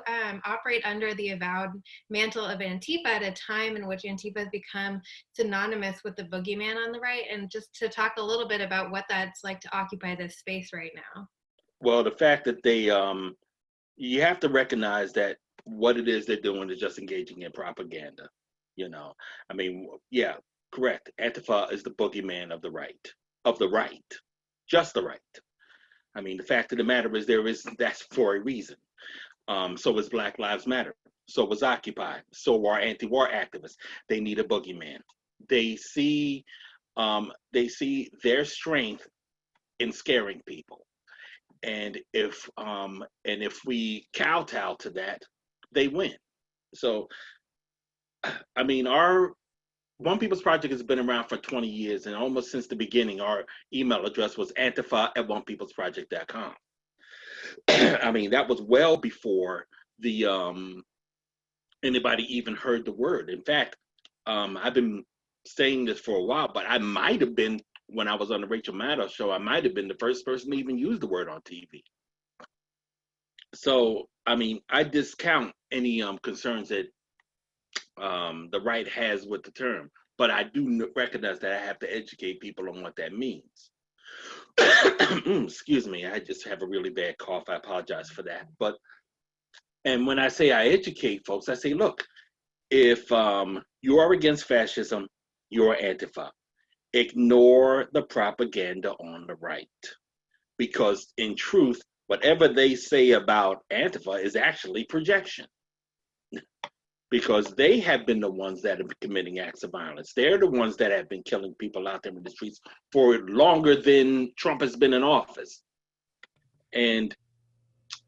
operate under the avowed mantle of Antifa at a time in which Antifa has become synonymous with the boogeyman on the right. And just to talk a little bit about what that's like to occupy this space right now. Well, the fact that they, you have to recognize that what it is they're doing is just engaging in propaganda. You know, I mean, yeah, correct. Antifa is the boogeyman of the right, just the right. I mean, the fact of the matter is that's for a reason. So is Black Lives Matter. So was Occupy. So are anti-war activists. They need a boogeyman. They see their strength in scaring people. And if we kowtow to that, they win. So, I mean, our One People's Project has been around for 20 years, and almost since the beginning, our email address was antifa@onepeoplesproject.com. I mean, that was well before the anybody even heard the word. In fact, I've been saying this for a while, but I might have been, when I was on the Rachel Maddow show, I might have been the first person to even use the word on TV. So, I mean, I discount any concerns that the right has with the term, but I do recognize that I have to educate people on what that means. Excuse me, I just have a really bad cough. I apologize for that. And when I say I educate folks, I say, look, if you are against fascism, you're Antifa. Ignore the propaganda on the right, because in truth, whatever they say about Antifa is actually projection, because they have been the ones that have been committing acts of violence. They're the ones that have been killing people out there in the streets for longer than Trump has been in office. And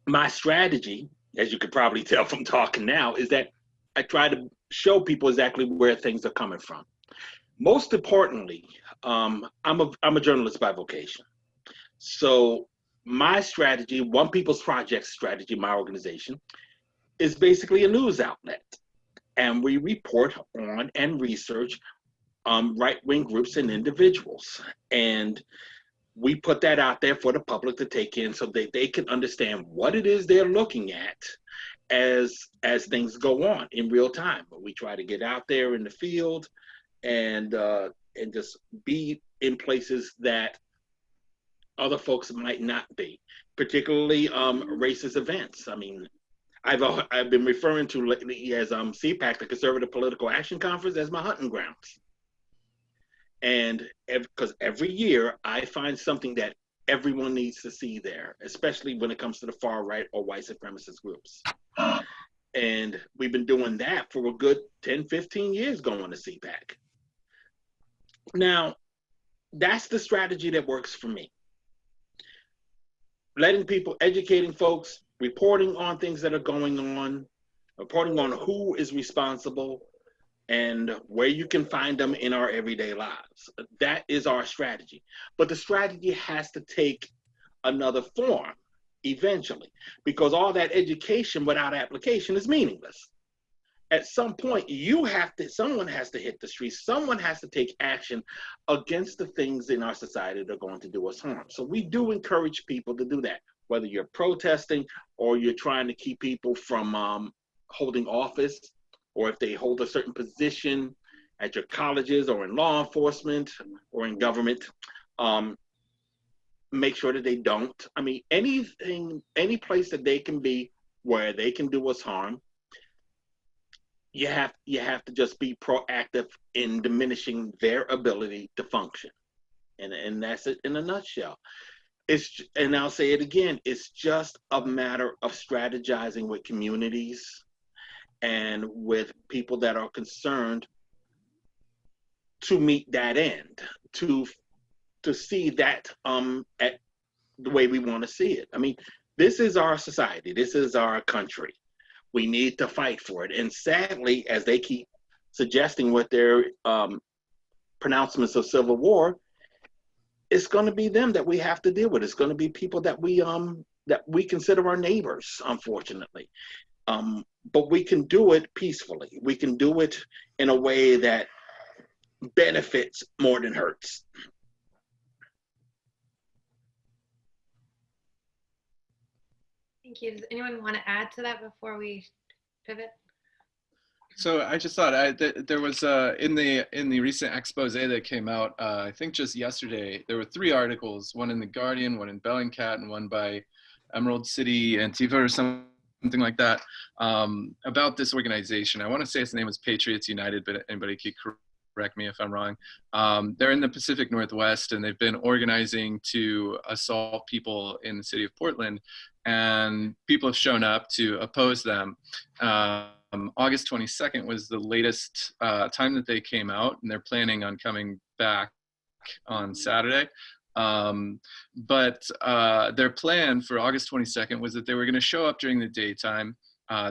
my strategy, as you could probably tell from talking now, is that I try to show people exactly where things are coming from. Most importantly, I'm a journalist by vocation. So my strategy, One People's Project strategy, my organization, is basically a news outlet. And we report on and research right-wing groups and individuals. And we put that out there for the public to take in so that they can understand what it is they're looking at as things go on in real time. But we try to get out there in the field and just be in places that other folks might not be, particularly racist events. I mean, I've been referring to lately as CPAC, the Conservative Political Action Conference, as my hunting grounds. And because every year I find something that everyone needs to see there, especially when it comes to the far right or white supremacist groups. And we've been doing that for a good 10, 15 years going to CPAC. Now, that's the strategy that works for me. Letting people, educating folks, reporting on things that are going on, reporting on who is responsible, and where you can find them in our everyday lives. That is our strategy. But the strategy has to take another form eventually, because all that education without application is meaningless. At some point, someone has to hit the streets, someone has to take action against the things in our society that are going to do us harm. So we do encourage people to do that, whether you're protesting or you're trying to keep people from holding office, or if they hold a certain position at your colleges or in law enforcement or in government, make sure that they don't. I mean, any place that they can be where they can do us harm, you have to just be proactive in diminishing their ability to function, and that's it in a nutshell. And I'll say it again, it's just a matter of strategizing with communities and with people that are concerned to meet that end, to see that at the way we want to see it. I mean, this is our society, this is our country. We need to fight for it. And sadly, as they keep suggesting with their pronouncements of civil war, it's going to be them that we have to deal with. It's going to be people that we consider our neighbors, unfortunately. But we can do it peacefully. We can do it in a way that benefits more than hurts. Thank you. Does anyone want to add to that before we pivot? So I just thought there was in the recent expose that came out, I think just yesterday, there were 3 articles, one in the Guardian, one in Bellingcat, and one by Emerald City Antifa or something like that, about this organization. I want to say its name was Patriots United, but anybody could correct me if I'm wrong. They're in the Pacific Northwest, and they've been organizing to assault people in the city of Portland, and people have shown up to oppose them. August 22nd was the latest time that they came out, and they're planning on coming back on Saturday. But their plan for August 22nd was that they were going to show up during the daytime.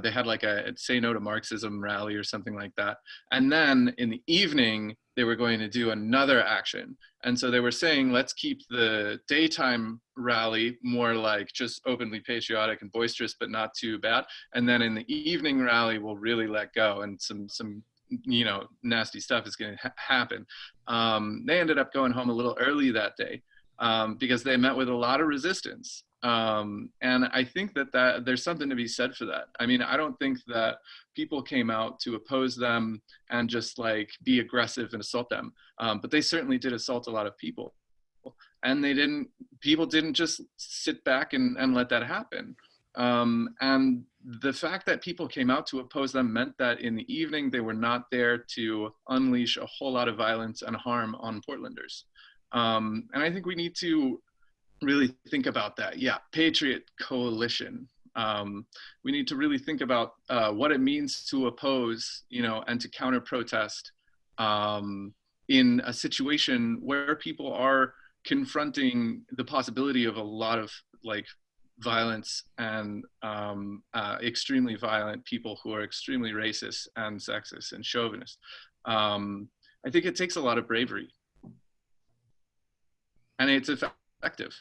They had like a Say No to Marxism rally or something like that. And then in the evening, they were going to do another action. And so they were saying, let's keep the daytime rally more like just openly patriotic and boisterous, but not too bad. And then in the evening rally, we'll really let go, and some nasty stuff is going to happen. They ended up going home a little early that day because they met with a lot of resistance. And I think that there's something to be said for that. I mean, I don't think that people came out to oppose them and just like be aggressive and assault them. But they certainly did assault a lot of people. And people didn't just sit back and let that happen. And the fact that people came out to oppose them meant that in the evening, they were not there to unleash a whole lot of violence and harm on Portlanders. And I think we need to really think about that. Yeah, Patriot Coalition. We need to really think about what it means to oppose, and to counter protest in a situation where people are confronting the possibility of a lot of like violence and extremely violent people who are extremely racist and sexist and chauvinist. I think it takes a lot of bravery, and it's effective.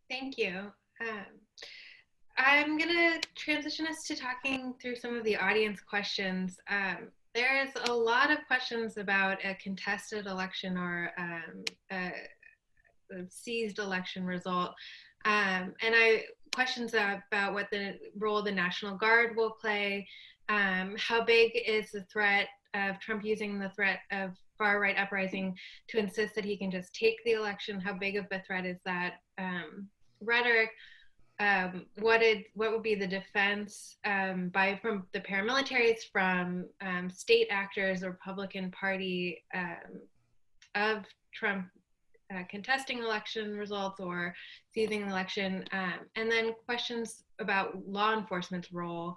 Thank you. I'm going to transition us to talking through some of the audience questions. There's a lot of questions about a contested election or a seized election result. And questions about what the role the National Guard will play. How big is the threat of Trump using the threat of far-right uprising to insist that he can just take the election? How big of a threat is that? Rhetoric. What would be the defense from the paramilitaries, from state actors, Republican Party of Trump contesting election results or seizing an election, and then questions about law enforcement's role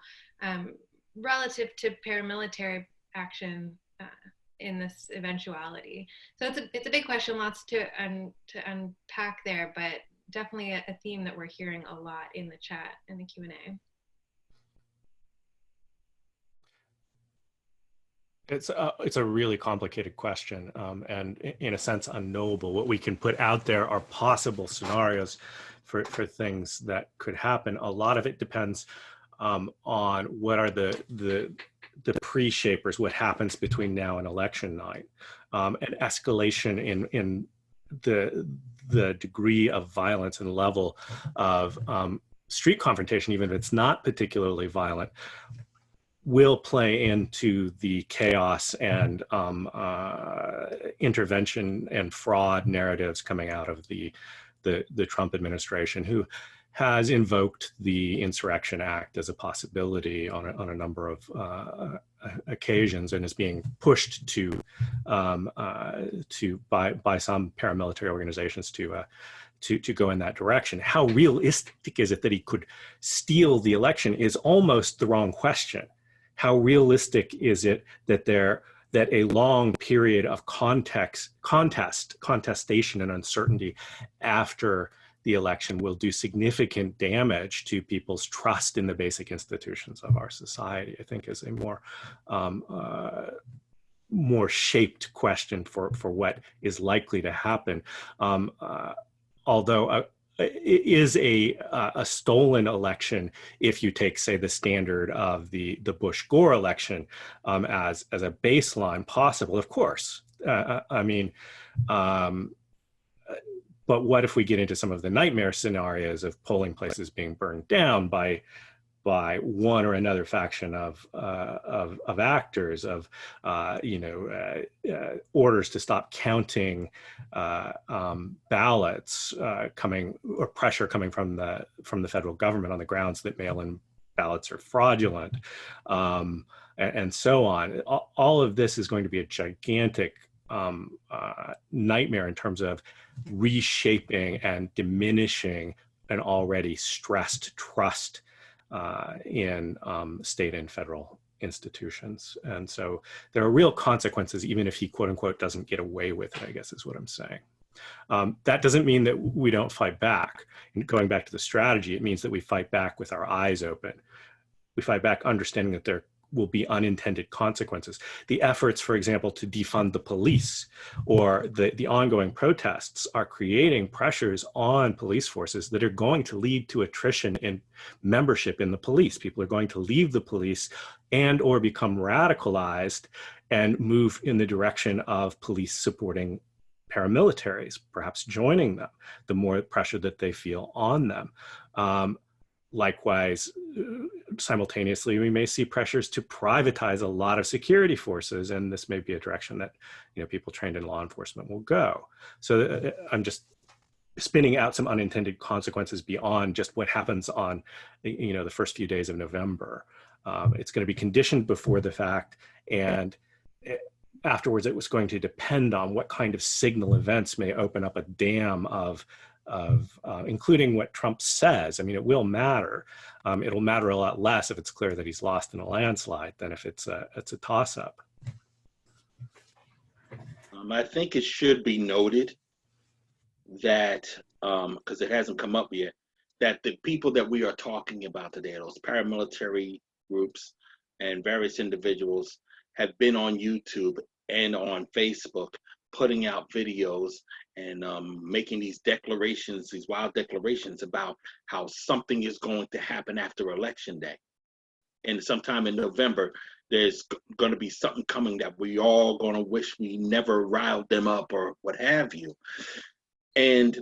relative to paramilitary action in this eventuality. So it's a big question, lots to unpack there, but definitely a theme that we're hearing a lot in the chat and the Q&A. It's a really complicated question, and in a sense unknowable. What we can put out there are possible scenarios for things that could happen. A lot of it depends on what are the pre-shapers, what happens between now and election night. An escalation in the degree of violence and level of street confrontation, even if it's not particularly violent, will play into the chaos and intervention and fraud narratives coming out of the Trump administration, who has invoked the Insurrection Act as a possibility on a number of occasions, and is being pushed to by some paramilitary organizations to go in that direction. How realistic is it that he could steal the election is almost the wrong question. How realistic is it that a long period of contestation and uncertainty after the election will do significant damage to people's trust in the basic institutions of our society, I think is a more shaped question for what is likely to happen. Although it is a stolen election if you take, say, the standard of the Bush-Gore election as a baseline possible, of course. But what if we get into some of the nightmare scenarios of polling places being burned down by one or another faction of actors, of orders to stop counting ballots, or pressure coming from the federal government on the grounds that mail-in ballots are fraudulent, and so on. All of this is going to be a gigantic nightmare in terms of reshaping and diminishing an already stressed trust in state and federal institutions. And so there are real consequences, even if he, quote unquote, doesn't get away with it, I guess is what I'm saying. That doesn't mean that we don't fight back. And going back to the strategy, it means that we fight back with our eyes open. We fight back understanding that there will be unintended consequences. The efforts, for example, to defund the police or the ongoing protests are creating pressures on police forces that are going to lead to attrition in membership in the police. People are going to leave the police and or become radicalized and move in the direction of police supporting paramilitaries, perhaps joining them, the more pressure that they feel on them. Likewise, simultaneously, we may see pressures to privatize a lot of security forces, and this may be a direction that people trained in law enforcement will go. So I'm just spinning out some unintended consequences beyond just what happens on the first few days of November. It's going to be conditioned before the fact, and afterwards it was going to depend on what kind of signal events may open up a dam of including what Trump says. I mean, it will matter. It'll matter a lot less if it's clear that he's lost in a landslide than if it's a toss-up. I think it should be noted that, because it hasn't come up yet, that the people that we are talking about today, those paramilitary groups and various individuals, have been on YouTube and on Facebook putting out videos and making these declarations, these wild declarations about how something is going to happen after Election Day. And sometime in November, there's going to be something coming that we all going to wish we never riled them up or what have you. And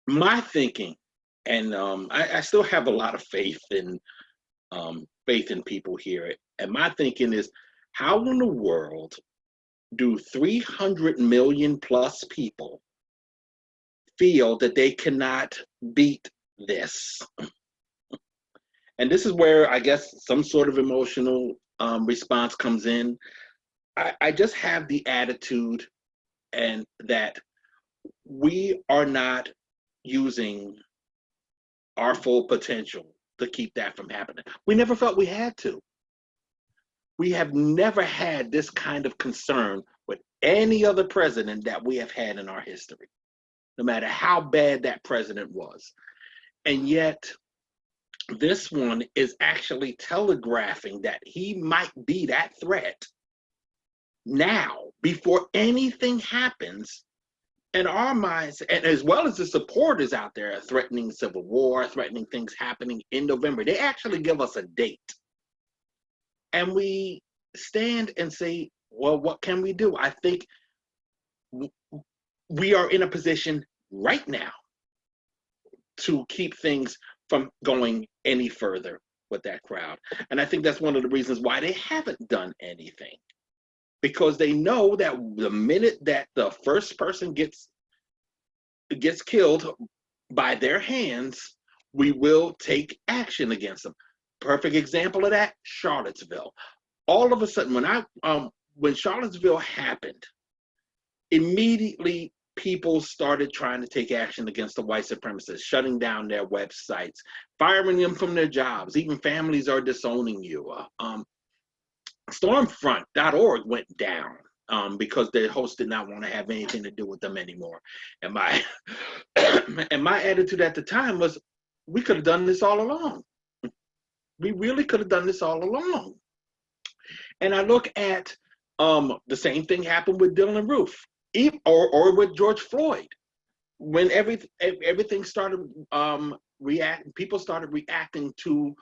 my thinking, and I still have a lot of faith in people here. And my thinking is, how in the world do 300 million plus people feel that they cannot beat this? And this is where I guess some sort of emotional response comes in. I just have the attitude and that we are not using our full potential to keep that from happening. We never felt we had to. We have never had this kind of concern with any other president that we have had in our history, no matter how bad that president was. And yet, this one is actually telegraphing that he might be that threat now, before anything happens. And our minds, and as well as the supporters out there threatening civil war, threatening things happening in November, they actually give us a date. And we stand and say, well, what can we do? I think we are in a position right now to keep things from going any further with that crowd. And I think that's one of the reasons why they haven't done anything. Because they know that the minute that the first person gets killed by their hands, we will take action against them. Perfect example of that, Charlottesville. All of a sudden, when Charlottesville happened, immediately people started trying to take action against the white supremacists, shutting down their websites, firing them from their jobs. Even families are disowning you. Stormfront.org went down because their host did not want to have anything to do with them anymore. And my and my attitude at the time was, we could have done this all along. We really could have done this all along. And I look at the same thing happened with Dylan Roof, or with George Floyd. When everything started people started reacting to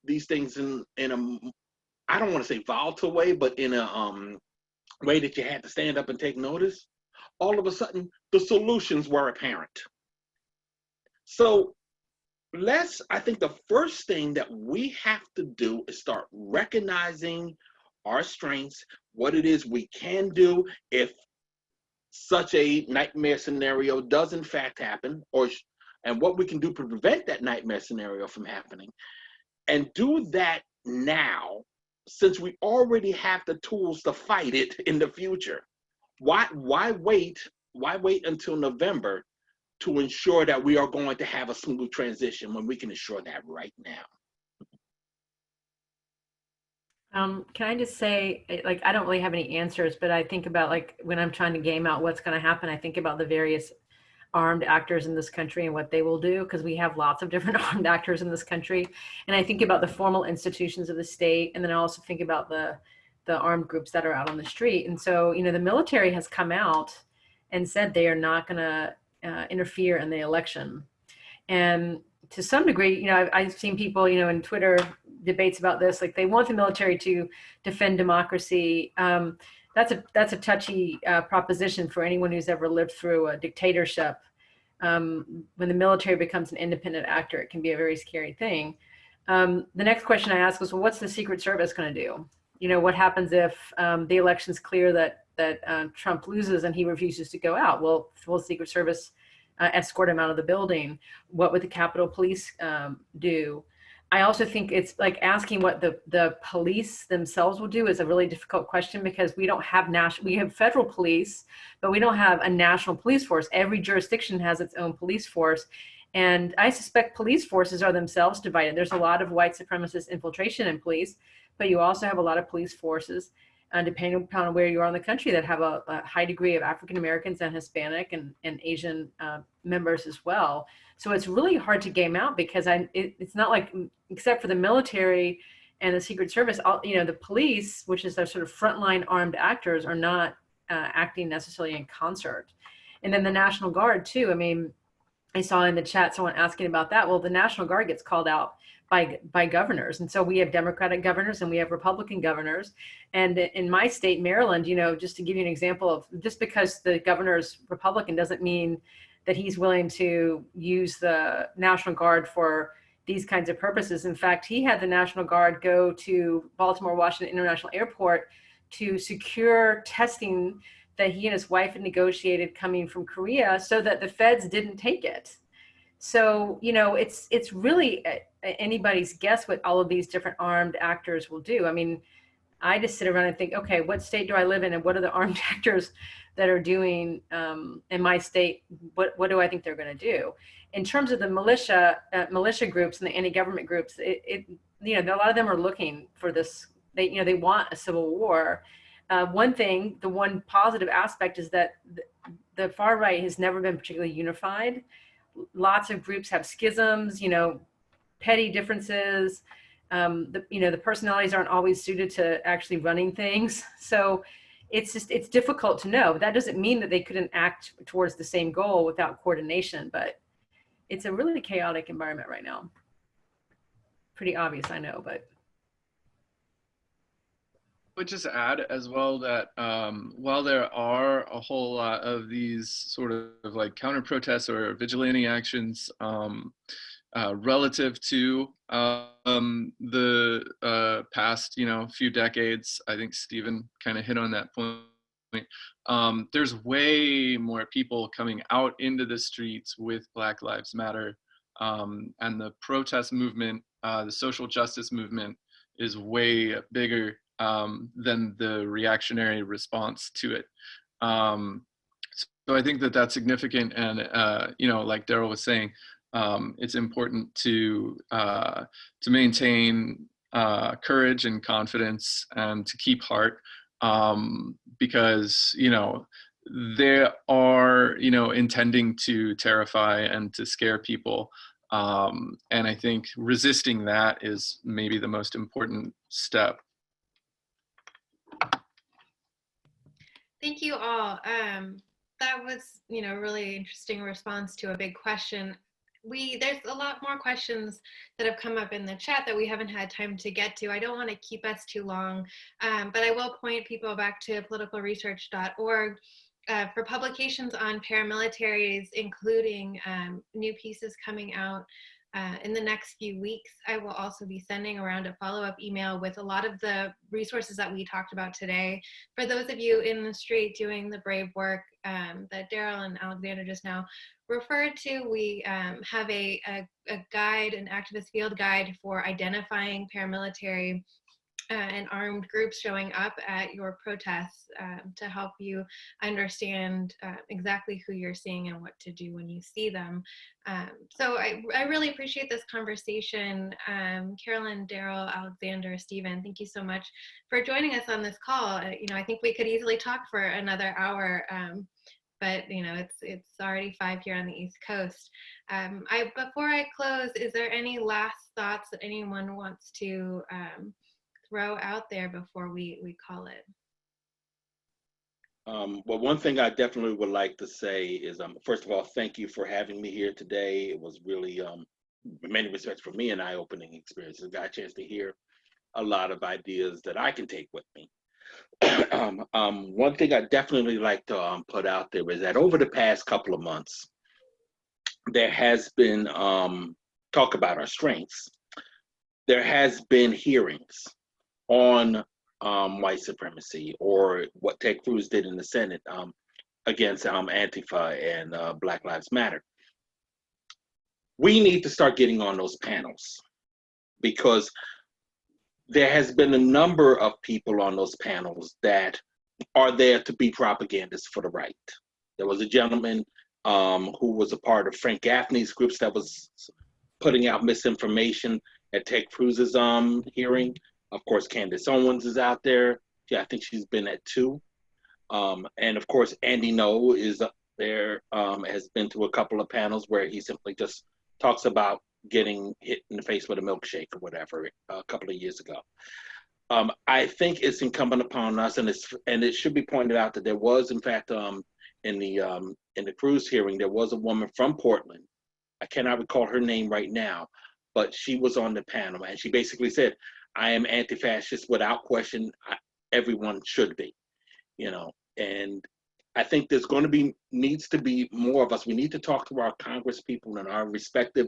these things in a, I don't want to say volatile way, but in a way that you had to stand up and take notice. All of a sudden, the solutions were apparent. So I think the first thing that we have to do is start recognizing our strengths, what it is we can do if such a nightmare scenario does in fact happen, and what we can do to prevent that nightmare scenario from happening, and do that now, since we already have the tools to fight it in the future. Why wait until November to ensure that we are going to have a smooth transition when we can ensure that right now? Can I just say, like, I don't really have any answers, but I think about, like, when I'm trying to game out what's going to happen, I think about the various armed actors in this country and what they will do, because we have lots of different armed actors in this country. And I think about the formal institutions of the state, and then I also think about the armed groups that are out on the street. And so, the military has come out and said they are not going to interfere in the election. And to some degree, I've seen people, in Twitter debates about this, like they want the military to defend democracy. That's a touchy proposition for anyone who's ever lived through a dictatorship. When the military becomes an independent actor, it can be a very scary thing. The next question I asked was, well, what's the Secret Service going to do? What happens if the election's clear that Trump loses and he refuses to go out? Well, will the Secret Service escort him out of the building? What would the Capitol Police do? I also think it's like asking what the police themselves will do is a really difficult question, because we don't have we have federal police, but we don't have a national police force. Every jurisdiction has its own police force. And I suspect police forces are themselves divided. There's a lot of white supremacist infiltration in police, but you also have a lot of police forces, depending upon where you are in the country, that have a high degree of African Americans and Hispanic and Asian members as well. So it's really hard to game out, because it's not like, except for the military and the Secret Service, the police, which is their sort of frontline armed actors, are not acting necessarily in concert. And then the National Guard too. I mean, I saw in the chat someone asking about that. Well, the National Guard gets called out by governors. And so we have Democratic governors and we have Republican governors. And in my state, Maryland, just to give you an example of, just because the governor's Republican doesn't mean that he's willing to use the National Guard for these kinds of purposes. In fact, he had the National Guard go to Baltimore Washington International Airport to secure testing that he and his wife had negotiated coming from Korea, so that the feds didn't take it. So, it's really anybody's guess what all of these different armed actors will do. I mean, I just sit around and think, okay, what state do I live in, and what are the armed actors that are doing in my state? What do I think they're going to do? In terms of the militia groups and the anti-government groups, a lot of them are looking for this. They want a civil war. The one positive aspect is that the far right has never been particularly unified. Lots of groups have schisms, petty differences. The personalities aren't always suited to actually running things. So it's difficult to know. That doesn't mean that they couldn't act towards the same goal without coordination, but it's a really chaotic environment right now. Pretty obvious, I know, but. I would just add as well that while there are a whole lot of these sort of like counter protests or vigilante actions relative to the past, few decades, I think Stephen kind of hit on that point. There's way more people coming out into the streets with Black Lives Matter And the protest movement, the social justice movement, is way bigger than the reactionary response to it. So I think that that's significant, and like Daryl was saying, it's important to maintain courage and confidence, and to keep heart, because they are intending to terrify and to scare people, and I think resisting that is maybe the most important step. Thank you all. That was, a really interesting response to a big question. There's a lot more questions that have come up in the chat that we haven't had time to get to. I don't want to keep us too long, but I will point people back to politicalresearch.org for publications on paramilitaries, including new pieces coming out in the next few weeks. I will also be sending around a follow-up email with a lot of the resources that we talked about today. For those of you in the street doing the brave work that Daryl and Alexander just now referred to, we have a guide, an activist field guide for identifying paramilitary and armed groups showing up at your protests to help you understand exactly who you're seeing and what to do when you see them. So I really appreciate this conversation. Carolyn, Daryl, Alexander, Stephen, thank you so much for joining us on this call. I think we could easily talk for another hour, but it's already 5 here on the East Coast. Before I close, is there any last thoughts that anyone wants to throw out there before we call it? Well, one thing I definitely would like to say is, first of all, thank you for having me here today. It was really, in many respects for me, an eye-opening experience. I got a chance to hear a lot of ideas that I can take with me. One thing I definitely like to put out there is that over the past couple of months, there has been talk about our strengths. There has been hearings on white supremacy, or what Ted Cruz did in the Senate against Antifa and Black Lives Matter. We need to start getting on those panels, because there has been a number of people on those panels that are there to be propagandists for the right. There was a gentleman who was a part of Frank Gaffney's groups that was putting out misinformation at Ted Cruz's hearing. Of course, Candace Owens is out there. Yeah, I think she's been at 2. And of course, Andy Ngo is up there, has been to a couple of panels where he simply just talks about getting hit in the face with a milkshake or whatever a couple of years ago. I think it's incumbent upon us, and it should be pointed out that there was, in fact, in the Cruz hearing, there was a woman from Portland. I cannot recall her name right now, but she was on the panel, and she basically said, I am anti-fascist without question. Everyone should be, and I think there's going to needs to be more of us. We need to talk to our Congress people in our respective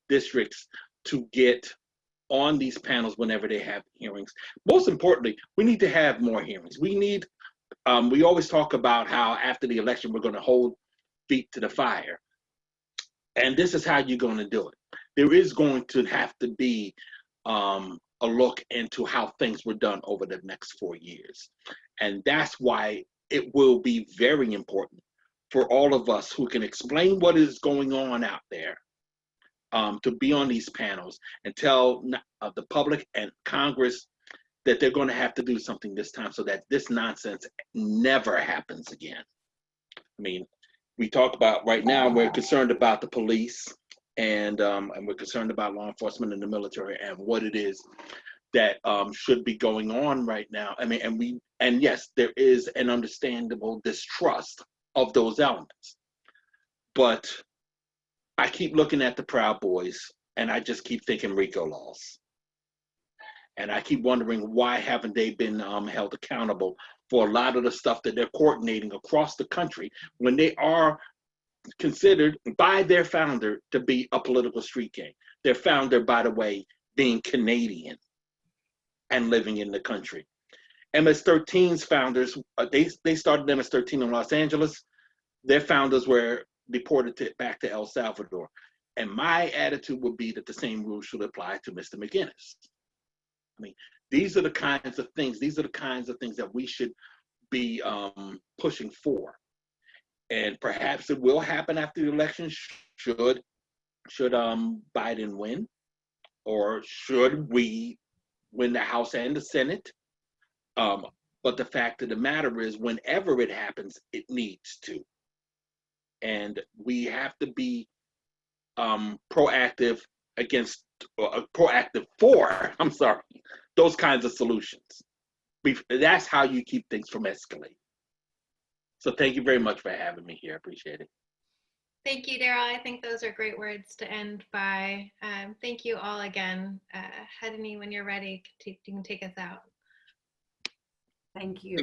districts to get on these panels whenever they have hearings. Most importantly, we need to have more hearings. We always talk about how after the election, we're going to hold feet to the fire. And this is how you're going to do it. There is going to have to be a look into how things were done over the next 4 years. And that's why it will be very important for all of us who can explain what is going on out there to be on these panels and tell the public and Congress that they're going to have to do something this time so that this nonsense never happens again. I mean, we talk about right now, we're concerned about the police, and we're concerned about law enforcement and the military and what it is that should be going on right now. I mean, and yes, there is an understandable distrust of those elements, but I keep looking at the Proud Boys and I just keep thinking RICO laws. And I keep wondering, why haven't they been held accountable for a lot of the stuff that they're coordinating across the country when they are considered by their founder to be a political street gang. Their founder, by the way, being Canadian and living in the country. MS-13's founders, they started MS-13 in Los Angeles. Their founders were deported back to El Salvador. And my attitude would be that the same rules should apply to Mr. McGinnis. I mean, these are the kinds of things that we should be pushing for. And perhaps it will happen after the election should Biden win, or should we win the House and the Senate. But the fact of the matter is, whenever it happens, it needs to. And we have to be proactive for those kinds of solutions. That's how you keep things from escalating. So thank you very much for having me here. I appreciate it. Thank you, Daryl. I think those are great words to end by. Thank you all again. Hedney, when you're ready, you can take us out. Thank you.